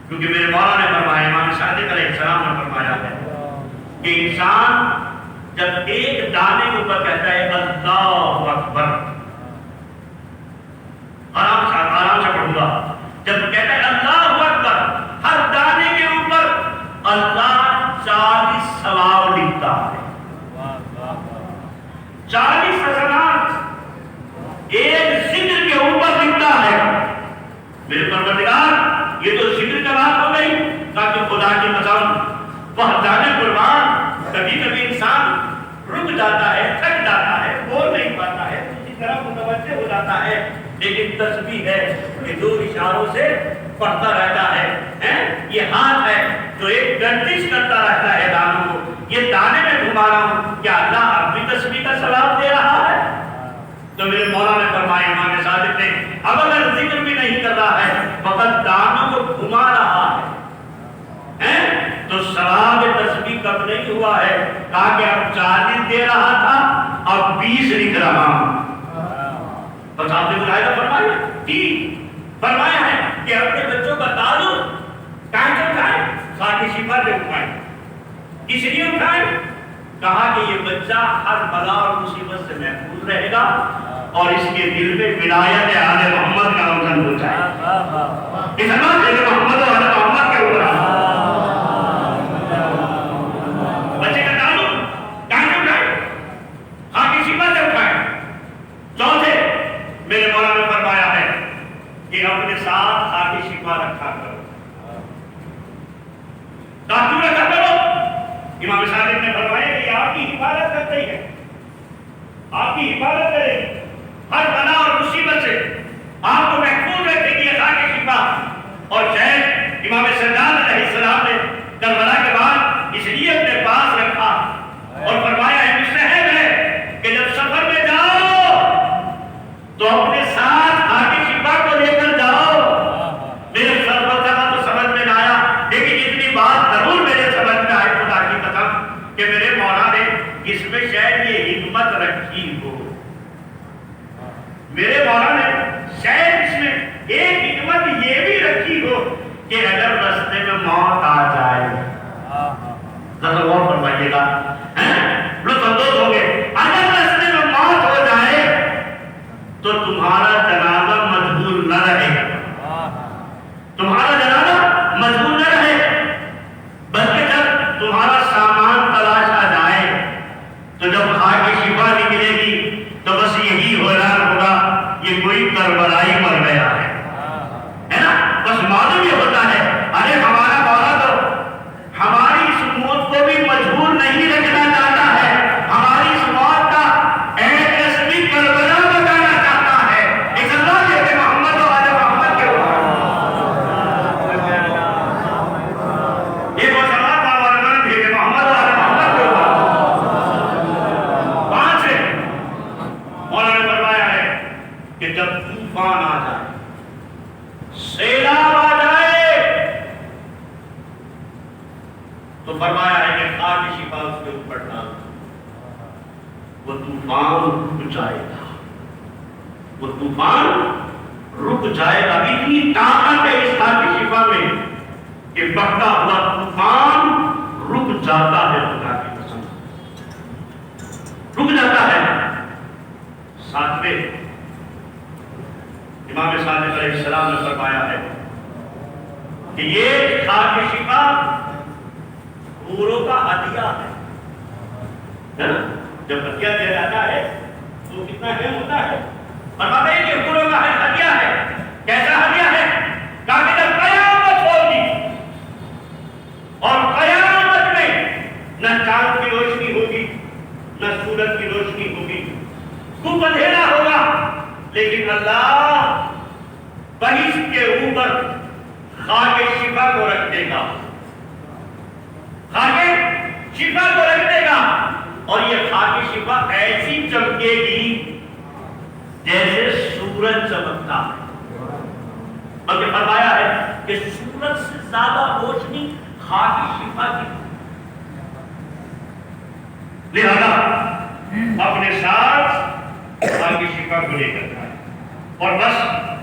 کیونکہ میرے مولا نے فرمایا، امام صادق علیہ السلام نے فرمایا ہے کہ انسان جب ایک دانے کے اوپر کہتا ہے اللہ اکبر، آرام سے پڑھوں گا، جب کہتا ہے اللہ اکبر ہر دانے کے اوپر اللہ 40 ثواب لکھتا ہے. 40 حسنات ایک ذکر کے اوپر لکھتا ہے. میرے پروردگار یہ تو ذکر کا بات ہو گئی، تاکہ خدا کی قسم وحدانہ قربان کبھی کبھی انسان رک جاتا ہے، تھک جاتا ہے، بول نہیں پاتا ہے، اسی طرح متوجہ ہو جاتا ہے. لیکن تسبیح ہے کہ 2 اشاروں سے پڑھتا رہتا ہے. یہ ہاتھ ہے جو ایک گردش کرتا رہتا ہے دانوں کو، یہ دانے میں گھما رہا ہوں، کیا اللہ اب بھی تسبیح کا ثواب دے رہا ہے؟ تو میرے مولا نے فرمایا، امام صادق نے، اب اگر ذکر بھی نہیں کر رہا ہے فقط دانوں کو گھما رہا ہے تو ثواب تسبیح کب نہیں ہوا ہے؟ کہا کہ اب 40 دے رہا تھا اب 20 لکھ رہا ہوں. بس آپ نے بلایا فرمایا فرمایا ہے کہ اپنے بچوں کا تعلق کہاں سے اٹھائیں؟ خاک شفا سے اٹھائیں. اس لیے اٹھائیں کہا کہ یہ بچہ ہر بلا اور مصیبت سے محفوظ رہے گا اور اس کے دل میں ولایت آل محمد کا روشن ہو جائے. اس اللہ سے محمد اور آل محمد کے اوپر بچے کا تعلق کہاں سے اٹھائیں؟ خاک شفا سے اٹھائیں. چوتھے میرے مولا نے فرمایا ہے کہ اپنے ساتھ خاک شفا رکھا کرو. کیوں رکھا کرو؟ امام صادق نے فرمایا کہ یہ آپ کی حفاظت کرتے ہے، آپ کی حفاظت کرے گی ہر بلا اور مصیبت سے، آپ کو محفوظ رکھے گی خاک شفا. اور شاید امام سجاد علیہ السلام نے کربلا کے بعد اس لیے اپنے پاس رکھا اور فرمایا ہے مستحب ہے کہ جب سفر میں جاؤ تو اپنے ساتھ خاک شفا کو لے کر جاؤ. میرے سفر کا تو سمجھ میں نہ آیا، لیکن اتنی بات ضرور میرے سمجھ میں آئی خدا کی قسم کہ میرے مولا نے اس میں شاید یہ حکمت رکھی ہو. میرے مولا نے شاید اس میں ایک حکمت یہ بھی رکھی ہو کہ اگر رستے میں موت آ جائے، ذرا غور فرمائیے گا، لطف اندوز ہوں گے، اگر رستے میں موت ہو جائے تو تمہارا جنازہ مجبور نہ رہے، تمہارا جنازہ مجبور نہ رہے، بلکہ جب تمہارا سامان تلاشا جائے تو جب خاک شفا نکلے گی تو بس یہی اعلان ہوگا یہ کوئی کربلائی مر گیا ہے نا. بس معلوم یہ ہوتا ہے ارے ہمارا مولا تو ہماری اس موت کو بھی مجبور نہیں رکھنا چاہتا ہے، ہماری اس موت کا ایک رسمی کربلا بتانا چاہتا ہے. اس اللہ کے محمد و آل محمد کے اوپر یہ وہ سلام مولانا بھیجے محمد و آل محمد کے اوپر. پانچ مولانا نے فرمایا ہے کہ جب طوفان آ جائے، سیلاب آ جائے تو فرمایا ہے کہ خاک شفا اس کے اوپر ڈال، وہ طوفان رک جائے گا، وہ طوفان رک جائے گا. اتنی طاقت ہے اس خاک شفا میں کہ بہتا ہوا طوفان رک جاتا ہے. خدا کی قسم رک جاتا ہے. ساتویں امام صادق علیہ السلام نے فرمایا ہے کہ یہ خاک شفا حوروں کا عطیہ ہے نا. جب عطیہ دیا جاتا ہے تو کتنا اہم ہوتا ہے. فرماتے ہیں کہ حضور کا ہدیہ ہے. کیسا ہدیہ ہے؟ کہ جب قیامت ہوگی اور قیامت میں نہ چاند کی روشنی ہوگی نہ سورج کی روشنی ہوگی، خوب اندھیرا ہوگا، لیکن اللہ بہشت کے اوپر خاک شفا کو رکھ دے گا، خاک شفا کو رکھ دے گا، اور یہ خاک شفا ایسی چمکے گی جیسے سورج چمکتا ہے. بلکہ فرمایا ہے کہ سورج سے زیادہ روشنی خاک شفا کی. لہذا اپنے ساتھ خاک شفا کو لے کر جائے. اور بس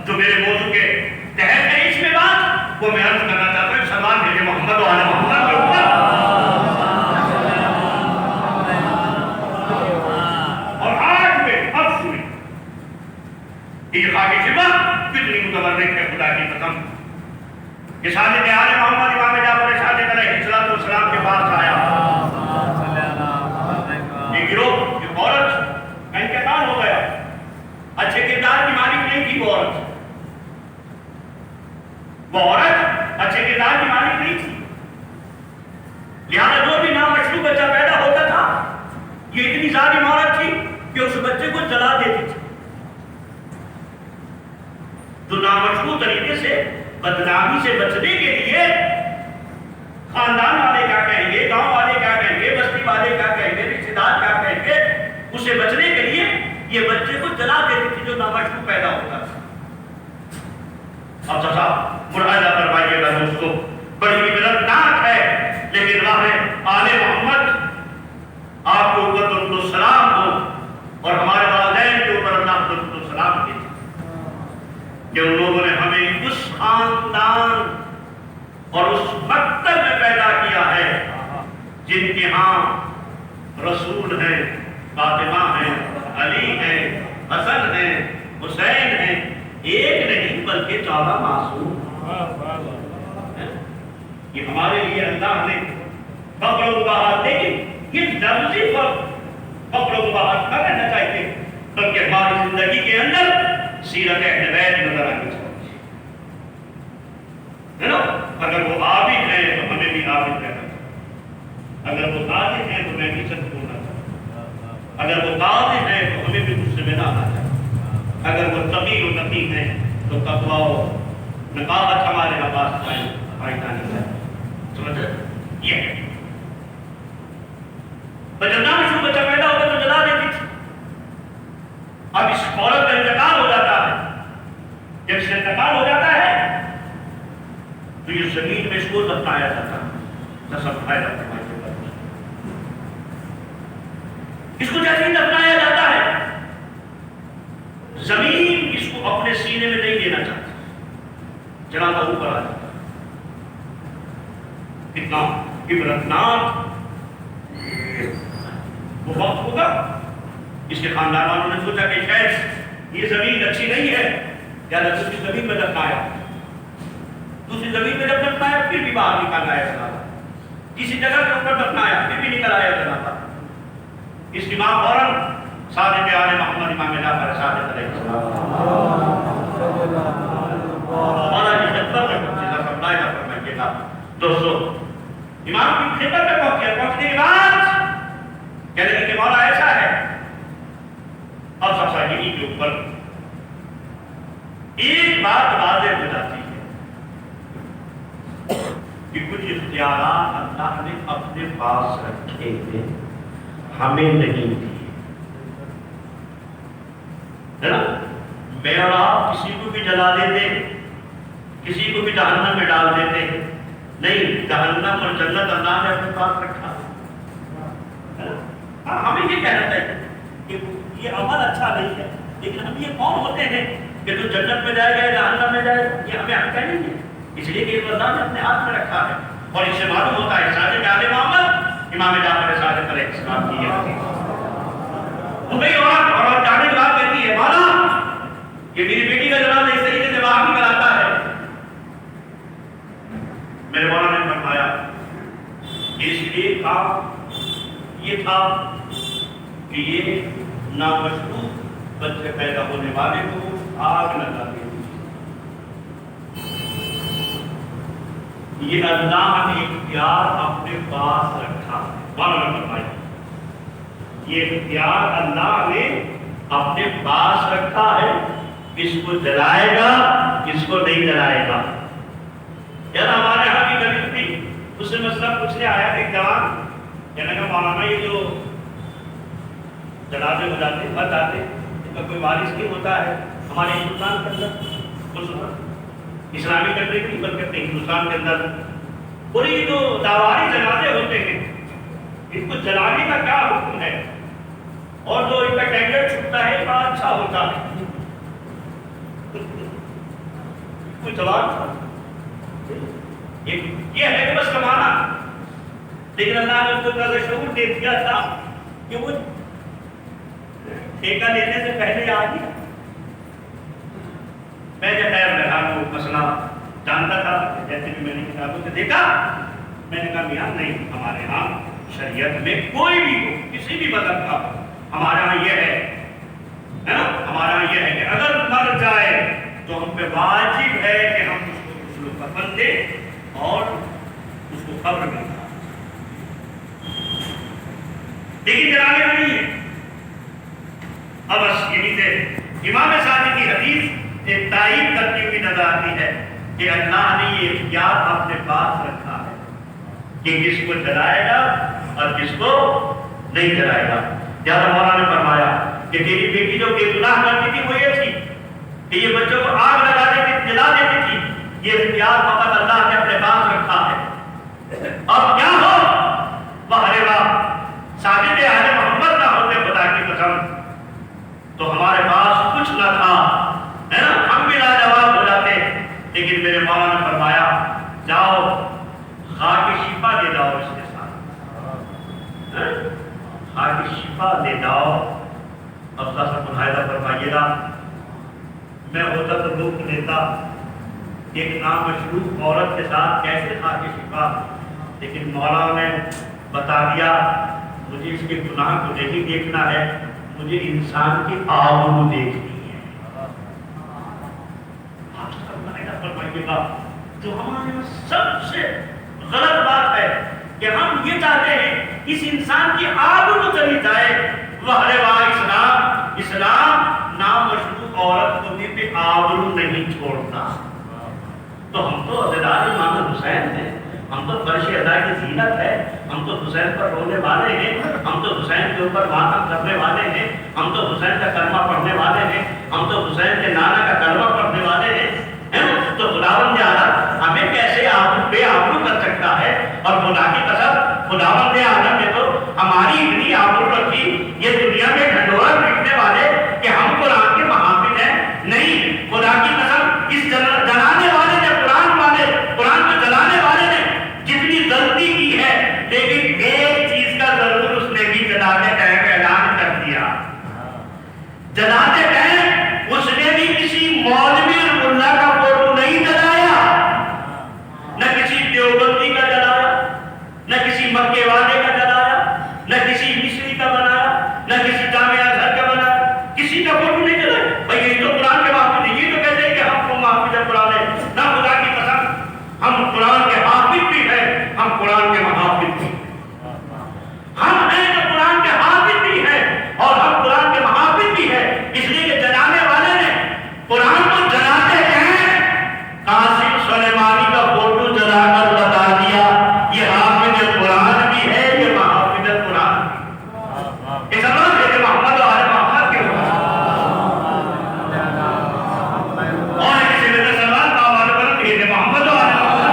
جو میرے موضوع کے تحت ہے اس میں بات، وہ میں عرض کرنا چاہتا ہوں. سلام بھیجے محمد و آل محمد کے اوپر. اور آج میں اب سنیں یہ خاک شفا کتنی متبرک ہے خدا کی قسم. کہ صادق آل محمد امام جعفر صادق علیہ السلام کے پاس آیا یہ گروہ، یہ عورت کا انتقال ہو گیا. اچھے کردار کی مالک نہیں تھی وہ عورت اچھے کردار کی مالک نہیں تھی. لہذا جو بھی نامشروع بچہ پیدا ہوتا تھا یہ اتنی ظالم عورت تھی کہ اس بچے کو جلا دیتی تھی. تو نامشروع طریقے سے بدنامی سے بچنے کے لیے خاندان والے کیا کہیں گے، گاؤں والے کیا کہیں گے، بستی والے کیا کہیں گے، رشتے دار کیا کہیں گے، اسے بچنے کے لیے یہ بچے کو جلا دیتی تھی جو نامشروع پیدا ہوتا تھا. اب صاحب ملاحظہ فرمائیے گا دوستو، بڑی عبرتناک ہے، لیکن راہ آل محمد آپ کو اوپر درود و سلام ہو اور ہمارے والدین کے اوپر اللہ درود و سلام کی کہ ان لوگوں نے ہمیں اس خاندان اور اس مکتب میں پیدا کیا ہے جن کے ہاں رسول ہیں، فاطمہ ہیں، علی ہیں، حسن ہیں، حسین ہیں، ایک نہیں بلکہ 14 معصوم. یہ ہمارے لیے اللہ نے فخر و بہار، لیکن یہ لفظی فخر و بہار نہ رہنا چاہیے، بلکہ ہماری زندگی کے اندر سیرت اہل بیت نظر آنی چاہیے. اگر وہ عابد ہیں تو ہمیں بھی عابد رہنا چاہیے، اگر وہ صادق ہیں تو میں بھی سچ بولنا چاہتا ہوں، اگر وہ قاضی ہیں تو ہمیں بھی غصے میں نہ آنا چاہیے، اگر وہ تقی و نقی ہیں تو تقویٰ و نقاوت ہمارے پاس فائدہ نہیں ہے. سمجھے؟ یہ ہے جب نامشروع بچہ پیدا ہوتا تو جلا دیتی تھی. اب اس عورت کا انتقال ہو جاتا ہے. جب اس کا انتقال ہو جاتا ہے تو یہ زمین میں اس کو دفنایا جاتا ہے. اس کو جیسے ہی دفنایا جاتا ہے زمین اس کو اپنے سینے میں نہیں لینا چاہتی، جنازہ اوپر آ جاتا ہے. کتنا عبرتناک وہ وقت ہوگا. اس کے خاندان والوں نے سوچا کہ شاید یہ زمین اچھی نہیں ہے، یا دوسری زمین میں دفنایا، دوسری زمین میں جب دفنایا پھر بھی باہر نکال آیا جنازہ، کسی جگہ کے اوپر دفنایا پھر بھی نکل آیا جنازہ. اس کی ماں فوراً صادق آل محمد امام جعفر صادق علیہ السلام مولا کی خدمت میں پہنچے. فرمائیے گا دوستو، امام کی خدمت میں پہنچنے کے بعد کہنے لگے کہ مولا ایسا ہے. اب سب ساجدین کے اوپر ایک بات واضح ہو جاتی ہے کہ کچھ اختیارات اللہ نے اپنے پاس رکھے تھے، ہمیں نہیں دیے. ہے نا؟ میں اور آپ کسی کو بھی جلا دیتے، کسی کو بھی جہنم میں ڈال دیتے. نہیں، جہنم اور جنت اللہ نے اپنے پاس رکھا. ہمیں یہ کہنا چاہیے کہ یہ عمل اچھا نہیں ہے، لیکن ہم یہ کون ہوتے ہیں کہ تو جنت میں جائے گا یا جہنم میں جائے گا؟ یہ ہمیں ہم کہیں گے، اس لیے کہ اللہ نے اپنے ہاتھ میں رکھا ہے. اور اس سے معلوم ہوتا ہے صادق آل محمد امام جعفر صادق علیہ السلام کی یہ حدیث. تو بھئی اور جانے کے بعد کہتی ہے مولا یہ میری بیٹی کا جنازہ اس طریقے سے باہر نکل آتا ہے. میرے مولا نے فرمایا اس لیے کام یہ تھا کہ یہ نامشروع بچے پیدا ہونے والے کو آگ لگا دی۔ یہ اللہ نے اختیار اپنے پاس رکھا ہے۔ مولانا فرمائے یہ اختیار اللہ نے اپنے پاس رکھا ہے، کس کو جلائے گا کس کو نہیں جلائے گا۔ یار ہمارے یہاں کی گلی تھی، اس سے مسئلہ پوچھنے آیا ایک جوان، کہنے کا مولانا یہ جو جنازے ہو جاتے مر جاتے ان کا کوئی وارث نہیں ہوتا ہے ہمارے ہندوستان کے اندر، اسلامی کنٹری نہیں بلکہ ہندوستان کے اندر، اور یہ جو لاوارث جنازے ہوتے ہیں ان کو جلانے کا کیا حکم ہے، اور جو ان کا ٹینڈر چھوٹتا ہے بڑا اچھا ہوتا ہے۔ کوئی جواب تھا یہ ہے کہ بس کمانا، لیکن اللہ نے اس کو اتنا شعور دے دیا تھا کہ وہ ٹھیکہ لینے سے پہلے آ گیا۔ میں جب رہا وہ مسئلہ جانتا تھا، جیسے بھی میں نے کتابوں سے دیکھا، میں نے کہا میاں نہیں، ہمارے ہاں شریعت میں کوئی بھی ہو کسی بھی مذہب کا، ہمارے ہاں یہ ہے نا، ہمارے ہاں یہ ہے کہ اگر مر جائے تو ہم پہ واجب ہے کہ ہم اس کو غسل و کفن دیں اور اس کو قبر میں ڈالیں، لیکن جلانے کا نہیں ہے۔ اب بس یہی سے امام صادق کی حدیث ایک تائید کرتی ہوئی نظر آتی ہے کہ اللہ نے یہ اختیار اپنے پاس رکھا ہے کہ کس کو جلائے گا اور کس کو نہیں جلائے گا۔ لہٰذا مولانا نے فرمایا کہ تیری بیٹی جو بے گناہ کرتی تھی وہ یہ تھی کہ یہ بچوں کو آگ لگا دیتی جلا دیتی تھی، یہ اختیار فقط اللہ نے اپنے پاس رکھا ہے۔ اب کیا ہو بہرے باپ ساجد اہل محمد نہ ہوتے خدا کی قسم تو ہمارے پاس کچھ نہ تھا، ہے نا، ہم بھی لاجواب ہو جاتے، لیکن میرے مولا نے فرمایا جاؤ خاک شفا دے جاؤ اس کے ساتھ، خاک شفا دے جاؤ۔ اب ذرا ملاحظہ فرمائیے گا، میں ہوتا تو روک لیتا ایک نامشروع عورت کے ساتھ کیسے خاک شفا، لیکن مولا نے بتا دیا مجھے اس کے گناہ کو نہیں دیکھنا ہے، مجھے انسان کی آبرو دیکھنی ہے۔ آپ سب ملاحظہ فرمائیے گا، جو ہمارے یہاں سب سے غلط بات ہے کہ ہم یہ چاہتے ہیں اس انسان کی آبرو چلی جائے۔ وہرے واہ اسلام نامشروع عورت کو بھی آبرو نہیں چھوڑتا۔ تو ہم تو عزیزان امام حسین ہیں، ہم تو فرش ادا کی زینت ہے، ہم تو حسین پر رونے والے ہیں، ہم تو حسین کے اوپر ماتم کرنے والے ہیں، ہم تو حسین کا کلمہ پڑھنے والے ہیں، ہم تو حسین کے نانا کا کلمہ پڑھنے والے ہیں، تو خداوند اعلیٰ ہمیں کیسے بے آبرو کر سکتا ہے؟ اور خدا کی قسم خداوند اعلیٰ نے تو ہماری اتنی آبرو رکھی، یہ دنیا میں ڈھنڈورا پیٹنے والے کہ ہم قرآن کے محافظ ہیں، نہیں، خدا کی قسم اس جلانے والے نے قرآن کو جلانے والے نے جتنی غلطی کی ہے، لیکن ایک چیز کا ضرور اس نے بھی جلاتے ٹائم اعلان کر دیا۔ جلاتے ٹائم اس نے بھی کسی مولوی اللہ کا فوٹو نہیں جلایا، نہ کسی دیوبندی کا جلایا، نہ کسی مکے والے کا جلایا، نہ کسی مصری کا بنایا، نہ کسی جامعہ ازہر کا بنایا، کسی کا فوٹو نہیں جلایا۔ بھائی یہ تو قرآن کے محافظ ہیں، یہ تو کہتے ہیں کہ ہم کو محافظ ہے قرآن ہے، نہ خدا کی قسم ہم قرآن کے حافظ بھی ہیں، ہم قرآن کے محافظ بھی ہیں، ہم ہیں جو قرآن کے حافظ بھی ہیں اور ہم قرآن کے محافظ بھی ہیں، اس لیے کہ جلانے والے نے قرآن کو جلاتے ہیں، قاسم سلیمانی کا فوٹو جلا کر بتا دیا یہ حافظ قرآن بھی ہے، یہ محافظ قرآن بھی۔ اس سمجھ لے کہ محمد و آل محمد کے اور کسی میں سلمان کا حوالہ کرو کہ یہ محمد و آل محمد۔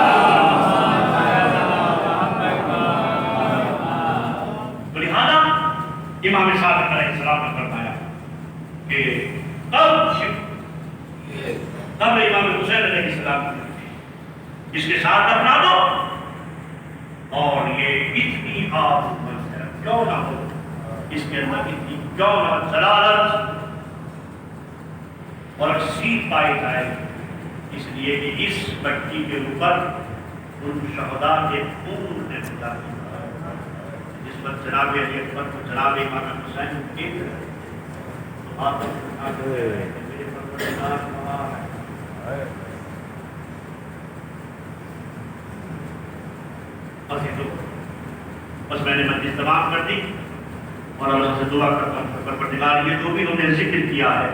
تو لہذا امام صادق علیہ السلام نے فرمایا کہ قبر امام حسین علیہ السلام اس کے ساتھ اپنا دو، اور یہ اتنی آپ کیوں نہ ہو، اس کے اندر اتنی کیوں نہ ضلالت اور اکثریت پائی جائے، اس لیے کہ اس مٹی کے اوپر ان شہداء کے خون نے خدا کیا، جس پر جناب علی اکبر کو جناب امام حسین کو دیکھ رہے، بس میں نے مجلس تمام کر دی اور اللہ سے دعا کرتا ہوں پروردگار یہ جو بھی ہم نے ذکر کیا ہے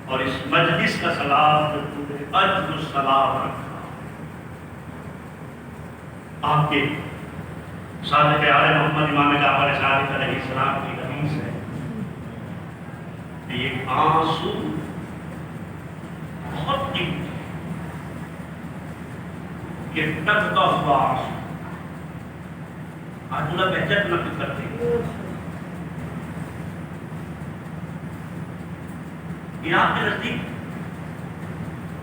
اور اس مجلس کا ثواب اجر و ثواب رکھا آپ کے صادق آل محمد امام جعفر صادق علیہ السلام کی حدیث ہے کہ ایک آنسو بہت قیمتی کہ ٹپکا ہوا آنسو آج اللہ بہتر نقل کرتے ہیں عراق کے نزدیک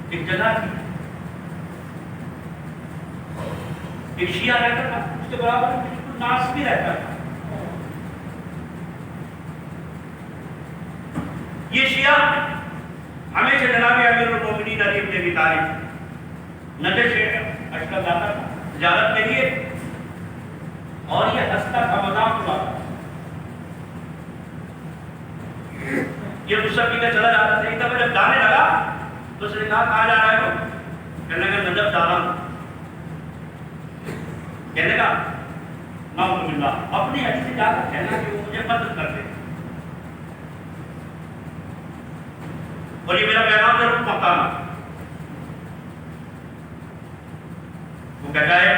ایک جگہ تھی ایک شیعہ رہتا تھا اس کے برابر بالکل ناس بھی رہتا تھا یہ شیعہ ہمیشہ جناب امیر المومنین علی بن ابی طالب نجف سے اشرف جاتا تھا تجارت کے لیے اور یہ ہنستا تھا مذاق اڑاتا تھا یہ غصہ پی کر چلا جاتا تھا ایک دفعہ جب جانے لگا تو اس نے کہا کہاں جا رہا ہے تو کہنے لگا نجف جا رہا ہوں کہنے لگا نعوذ باللہ اپنی علی سے جا کر کہنا کہ وہ مجھے قتل کر دے اور یہ میرا پیغام ضرور پہنچانا وہ کہتا ہے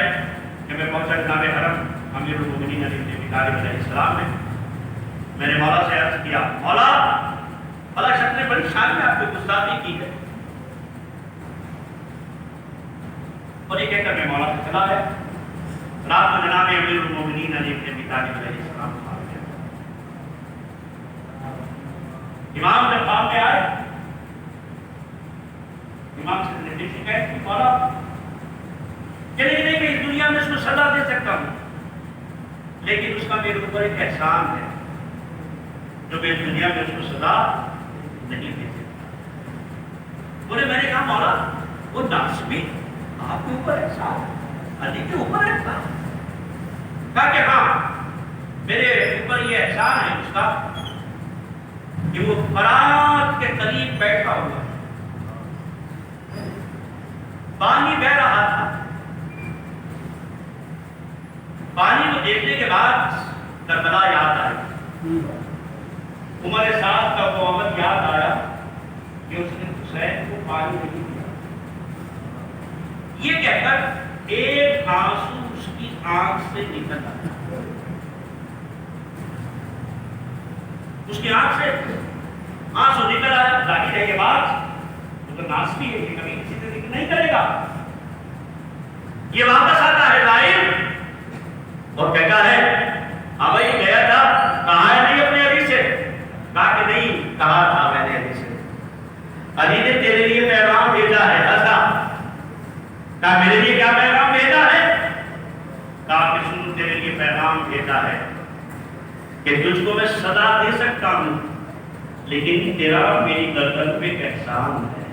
کہ میں پہنچا جناب حرم امیر المومنین علی بن ابی طالب علیہ السلام میں نے مولا سے عرض کیا مولا اللہ شخص نے بڑی شان میں آپ کو گستاخی کی ہے اور یہ کہہ کر میں مولا سے چلا گیا رات کو جناب امیر المومنین علی بن ابی طالب علیہ السلام آ گیا امام جب خواب میں آئے امام سے نے شکایت کی مولا کہ نہیں میں اس دنیا میں اس کو سزا دے سکتا ہوں لیکن اس کا میرے اوپر ایک احسان ہے جو میں دنیا میں اس کو سزا نہیں دے سکتا بولے میں نے کہا مولا وہ ناس بھی آپ کے اوپر احسان علی کے اوپر احسان کہا کہ ہاں میرے اوپر یہ احسان ہے اس کا کہ وہ فرات کے قریب بیٹھا ہوا پانی بہ رہا تھا پانی کو دیکھنے کے بعد کربلا یاد آئی عمر سعد کا وہ عمل یاد آیا کہ اس نے حسین کو پانی نہیں دیا یہ کہہ کر ایک آنسو اس کی آنکھ سے نکل آیا اس کی آنکھ سے آنسو نکل آیا ظاہر ہے یہ بات وہ تو ناس بھی ہے یہ کبھی کسی سے ذکر نہیں کرے گا یہ واپس آتا ہے ظاہر اور کہتا ہے ہاں بھائی گیا تھا کہا ہے نہیں اپنے علی سے کہا کہ نہیں کہا تھا میں نے علی سے علی نے تیرے لیے پیغام بھیجا ہے ہنسا کہا میرے لیے کیا پیغام بھیجا ہے کہا کہ سن تیرے لیے پیغام بھیجا ہے کہ تجھ کو میں سزا دے سکتا ہوں لیکن تیرا میری گردن پہ ایک احسان ہے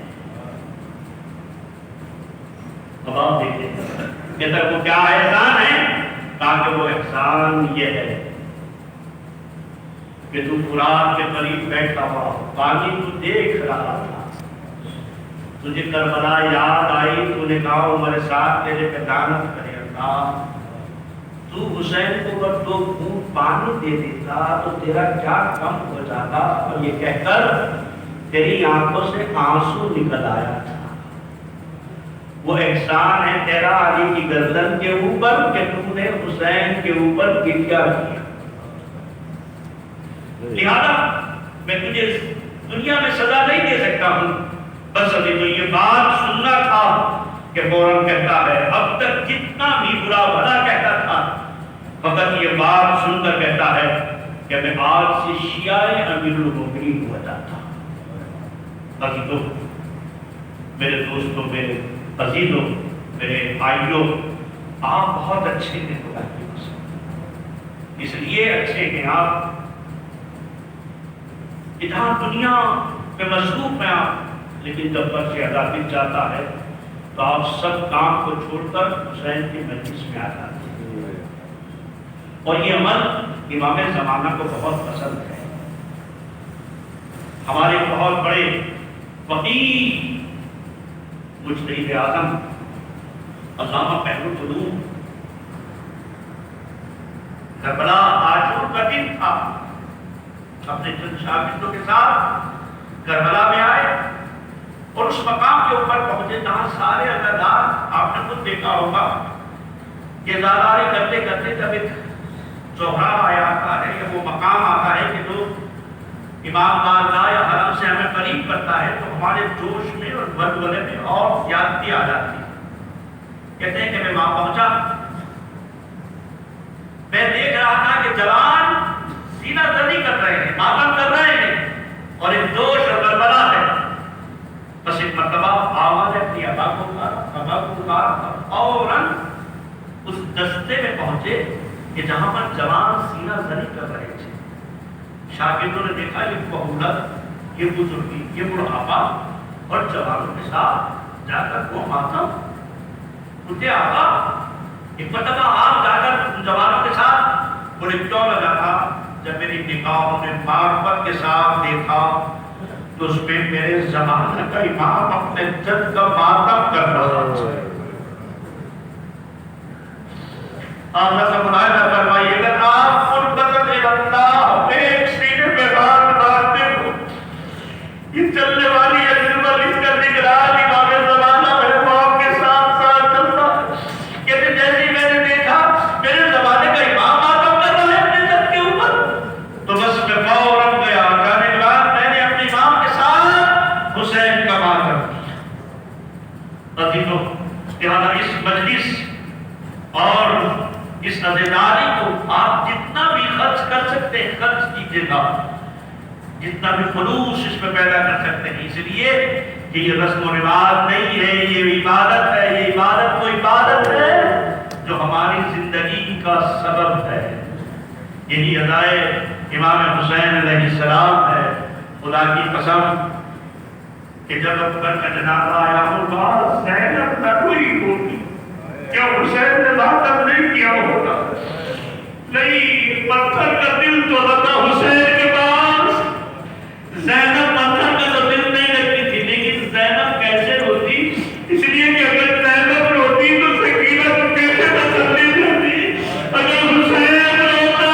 اب آپ دیکھیں کہ تک وہ کیا احسان ہے تاکہ وہ احسان یہ ہے کہ تو فرات کے قریب بیٹھا ہوا پانی تو دیکھ رہا تھا تجھے کربلا یاد آئی تو نے کہا عمر سعد تیرے پہ لعنت کرے اللہ تو حسین کو اگر 2 گھونٹ پانی دے دیتا تو تیرا کیا کم ہو جاتا اور یہ کہہ کر تیری آنکھوں سے آنسو نکل آیا تھا وہ احسان ہے تیرا علی کی گردن کے اوپر کہ تم نے حسین کے اوپر گریا کیا لہذا میں تجھے دنیا میں سزا نہیں دے سکتا ہوں بس ابھی تو یہ بات سننا تھا کہ فوراً کہتا ہے اب تک جتنا بھی برا بھلا کہتا تھا فقط یہ بات سن کر کہتا ہے کہ میں آج سے شیعہ امیر المومنین ہوا جاتا باقی تو میرے دوستوں میرے عزیزوں میرے بھائیوں آپ بہت اچھے ہیں خدا کی قسم اس لیے اچھے کہ آپ ادھر دنیا میں مصروف ہیں آپ لیکن جب پرچے ادا دل جاتا ہے تو آپ سب کام کو چھوڑ کر حسین کی مجلس میں آ جاتے ہیں اور یہ عمل امام زمانہ کو بہت پسند ہے ہمارے بہت بڑے فقیر مجتہد اعظم علامہ پہلو قلوم، کربلا آشور کا دن تھا، اپنے چند شاگردوں کے ساتھ کربلا میں آئے اور اس مقام کے اوپر پہنچے جہاں سارے عزادار، آپ نے خود دیکھا ہوگا کہ عزاداری کرتے کرتے جب ایک چوراہا آیا آتا ہے یا وہ مقام آتا ہے کہ جو امام بارگاہ یا حرم سے ہمیں قریب کرتا ہے تو ہمارے جوش میں اور ولولے میں اور زیادتی آ جاتی ہے۔ کہتے ہیں کہ میں وہاں پہنچا، میں دیکھ رہا تھا کہ جوان سینہ زنی کر رہے ہیں، ماتم کر رہے ہیں اور ایک جوش اور بلبلا ہے۔ بس ایک مرتبہ آواز اپنی ابا کو پکارا، فوراً اس دستے میں پہنچے کہ جہاں پر جوان سینہ زنی کر رہے تھے۔ شاگردوں نے دیکھا یہ بہولت، یہ بزرگی، یہ بڑھاپا اور جوانوں کے ساتھ جا کر وہ ماتم اٹھے۔ آقا ایک مرتبہ آپ جا کر جوانوں کے ساتھ بڑے کیوں لگا تھا؟ جب میری نگاہوں نے معرفت کے ساتھ دیکھا تو اس میں میرے زمانے کا امام اپنے جد کا ماتم کر رہا تھا۔ آقا سے ملاحظہ فرمائیے، اگر آپ قربت اللہ ایک سینے پہ ہاتھ ڈالتے ہو، یہ چلنے والی اجمل اس کا نگران امام زمانہ میرے باپ کے ساتھ ساتھ چلتا ہے۔ کہتے جیسے میں نے دیکھا میرے زمانے کا امام ماتم کر رہا ہے اپنے جد کے اوپر، تو بس میں فوراً گیا، جانے کے بعد میں نے اپنے امام کے ساتھ حسین کا ماتم کیا۔ عزیزوں، لہذا اس مجلس اور اس عزیزداری کو آپ جتنا بھی خرچ کر سکتے ہیں خرچ کیجیے گا، جتنا بھی خلوص اس میں پیدا کر سکتے ہیں، اس لیے کہ یہ رسم و رواج نہیں ہے، یہ عبادت ہے۔ یہ عبادت وہ عبادت ہے جو ہماری زندگی کا سبب ہے۔ یہی ادائے امام حسین علیہ السلام ہے۔ خدا کی قسم کہ جب اکبر کا جنازہ آیا ہوگا زینب نہ کوئی ہوگی، کیا حسین نے ماتم نہیں کیا ہوگا؟ نہیں، پتھر کا دل تو لگا حسین کے پاس، زینب پتھر کا تو دل نہیں رکھتی تھی، لیکن زینب کیسے روتی؟ اس لیے کہ اگر زینب روتی تو سکینہ کو کیسے تسلی دیتی؟ اگر حسین روتا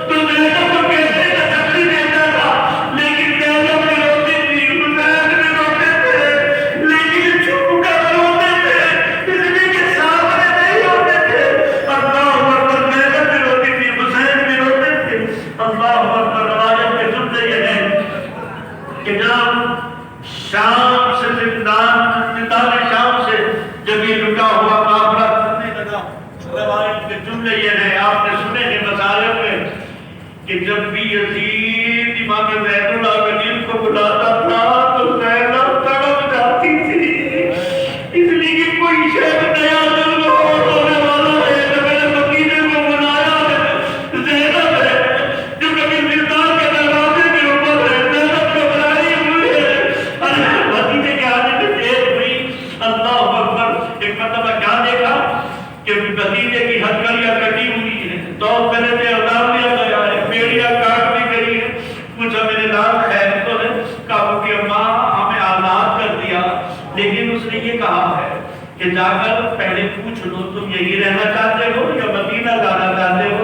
تو زینب کو کیسے تسلی دیتا تھا؟ لیکن زینب بھی روتی تھی، حسین بھی روتے تھے، لیکن چھپ کر روتے تھے، اس لیے کہ سامنے نہیں ہوتے تھے۔ اللہ اکبر، زینب بھی روتی تھی، حسین بھی روتے تھے۔ اللہ اکبر، روایت کے جملے یہ ہیں کہ جب شام سے زندان شام سے جب یہ لٹا ہوا قافلہ چلنے لگا، روایت کے جملے یہ ہیں، آپ نے سنے ہیں مسائل میں، کہ جب بھی یزید امام زین العابدین کو بلاتا تھا تو زینب تڑپ جاتی تھی، اس لیے کہ کوئی شہر نیا ظلم ہونے والا ہے۔ جو میرے بقیدے کو بلایا ہے زینب ہے، جو کبھی زندان کے دروازے کے اوپر ہے، زینب کو بلائی ہوئی ہے۔ ارے بھتیجے کے آنے میں دیر ہوئی، اللہ اکبر، ایک مرتبہ کیا دیکھا کہ بھتیجے کی ہتھکڑیاں کٹی ہوئی ہے، تو میرے سے اتار دیا گیا ہے، بیڑیاں کاٹ دی گئی ہے۔ پوچھا میرے نام خیر تو ہے؟ کہا کہ اماں ہمیں آزاد کر دیا، لیکن اس نے یہ کہا ہے کہ جا کر پہلے پوچھ لو تم یہی رہنا چاہتے ہو یا مدینہ جانا چاہتے ہو؟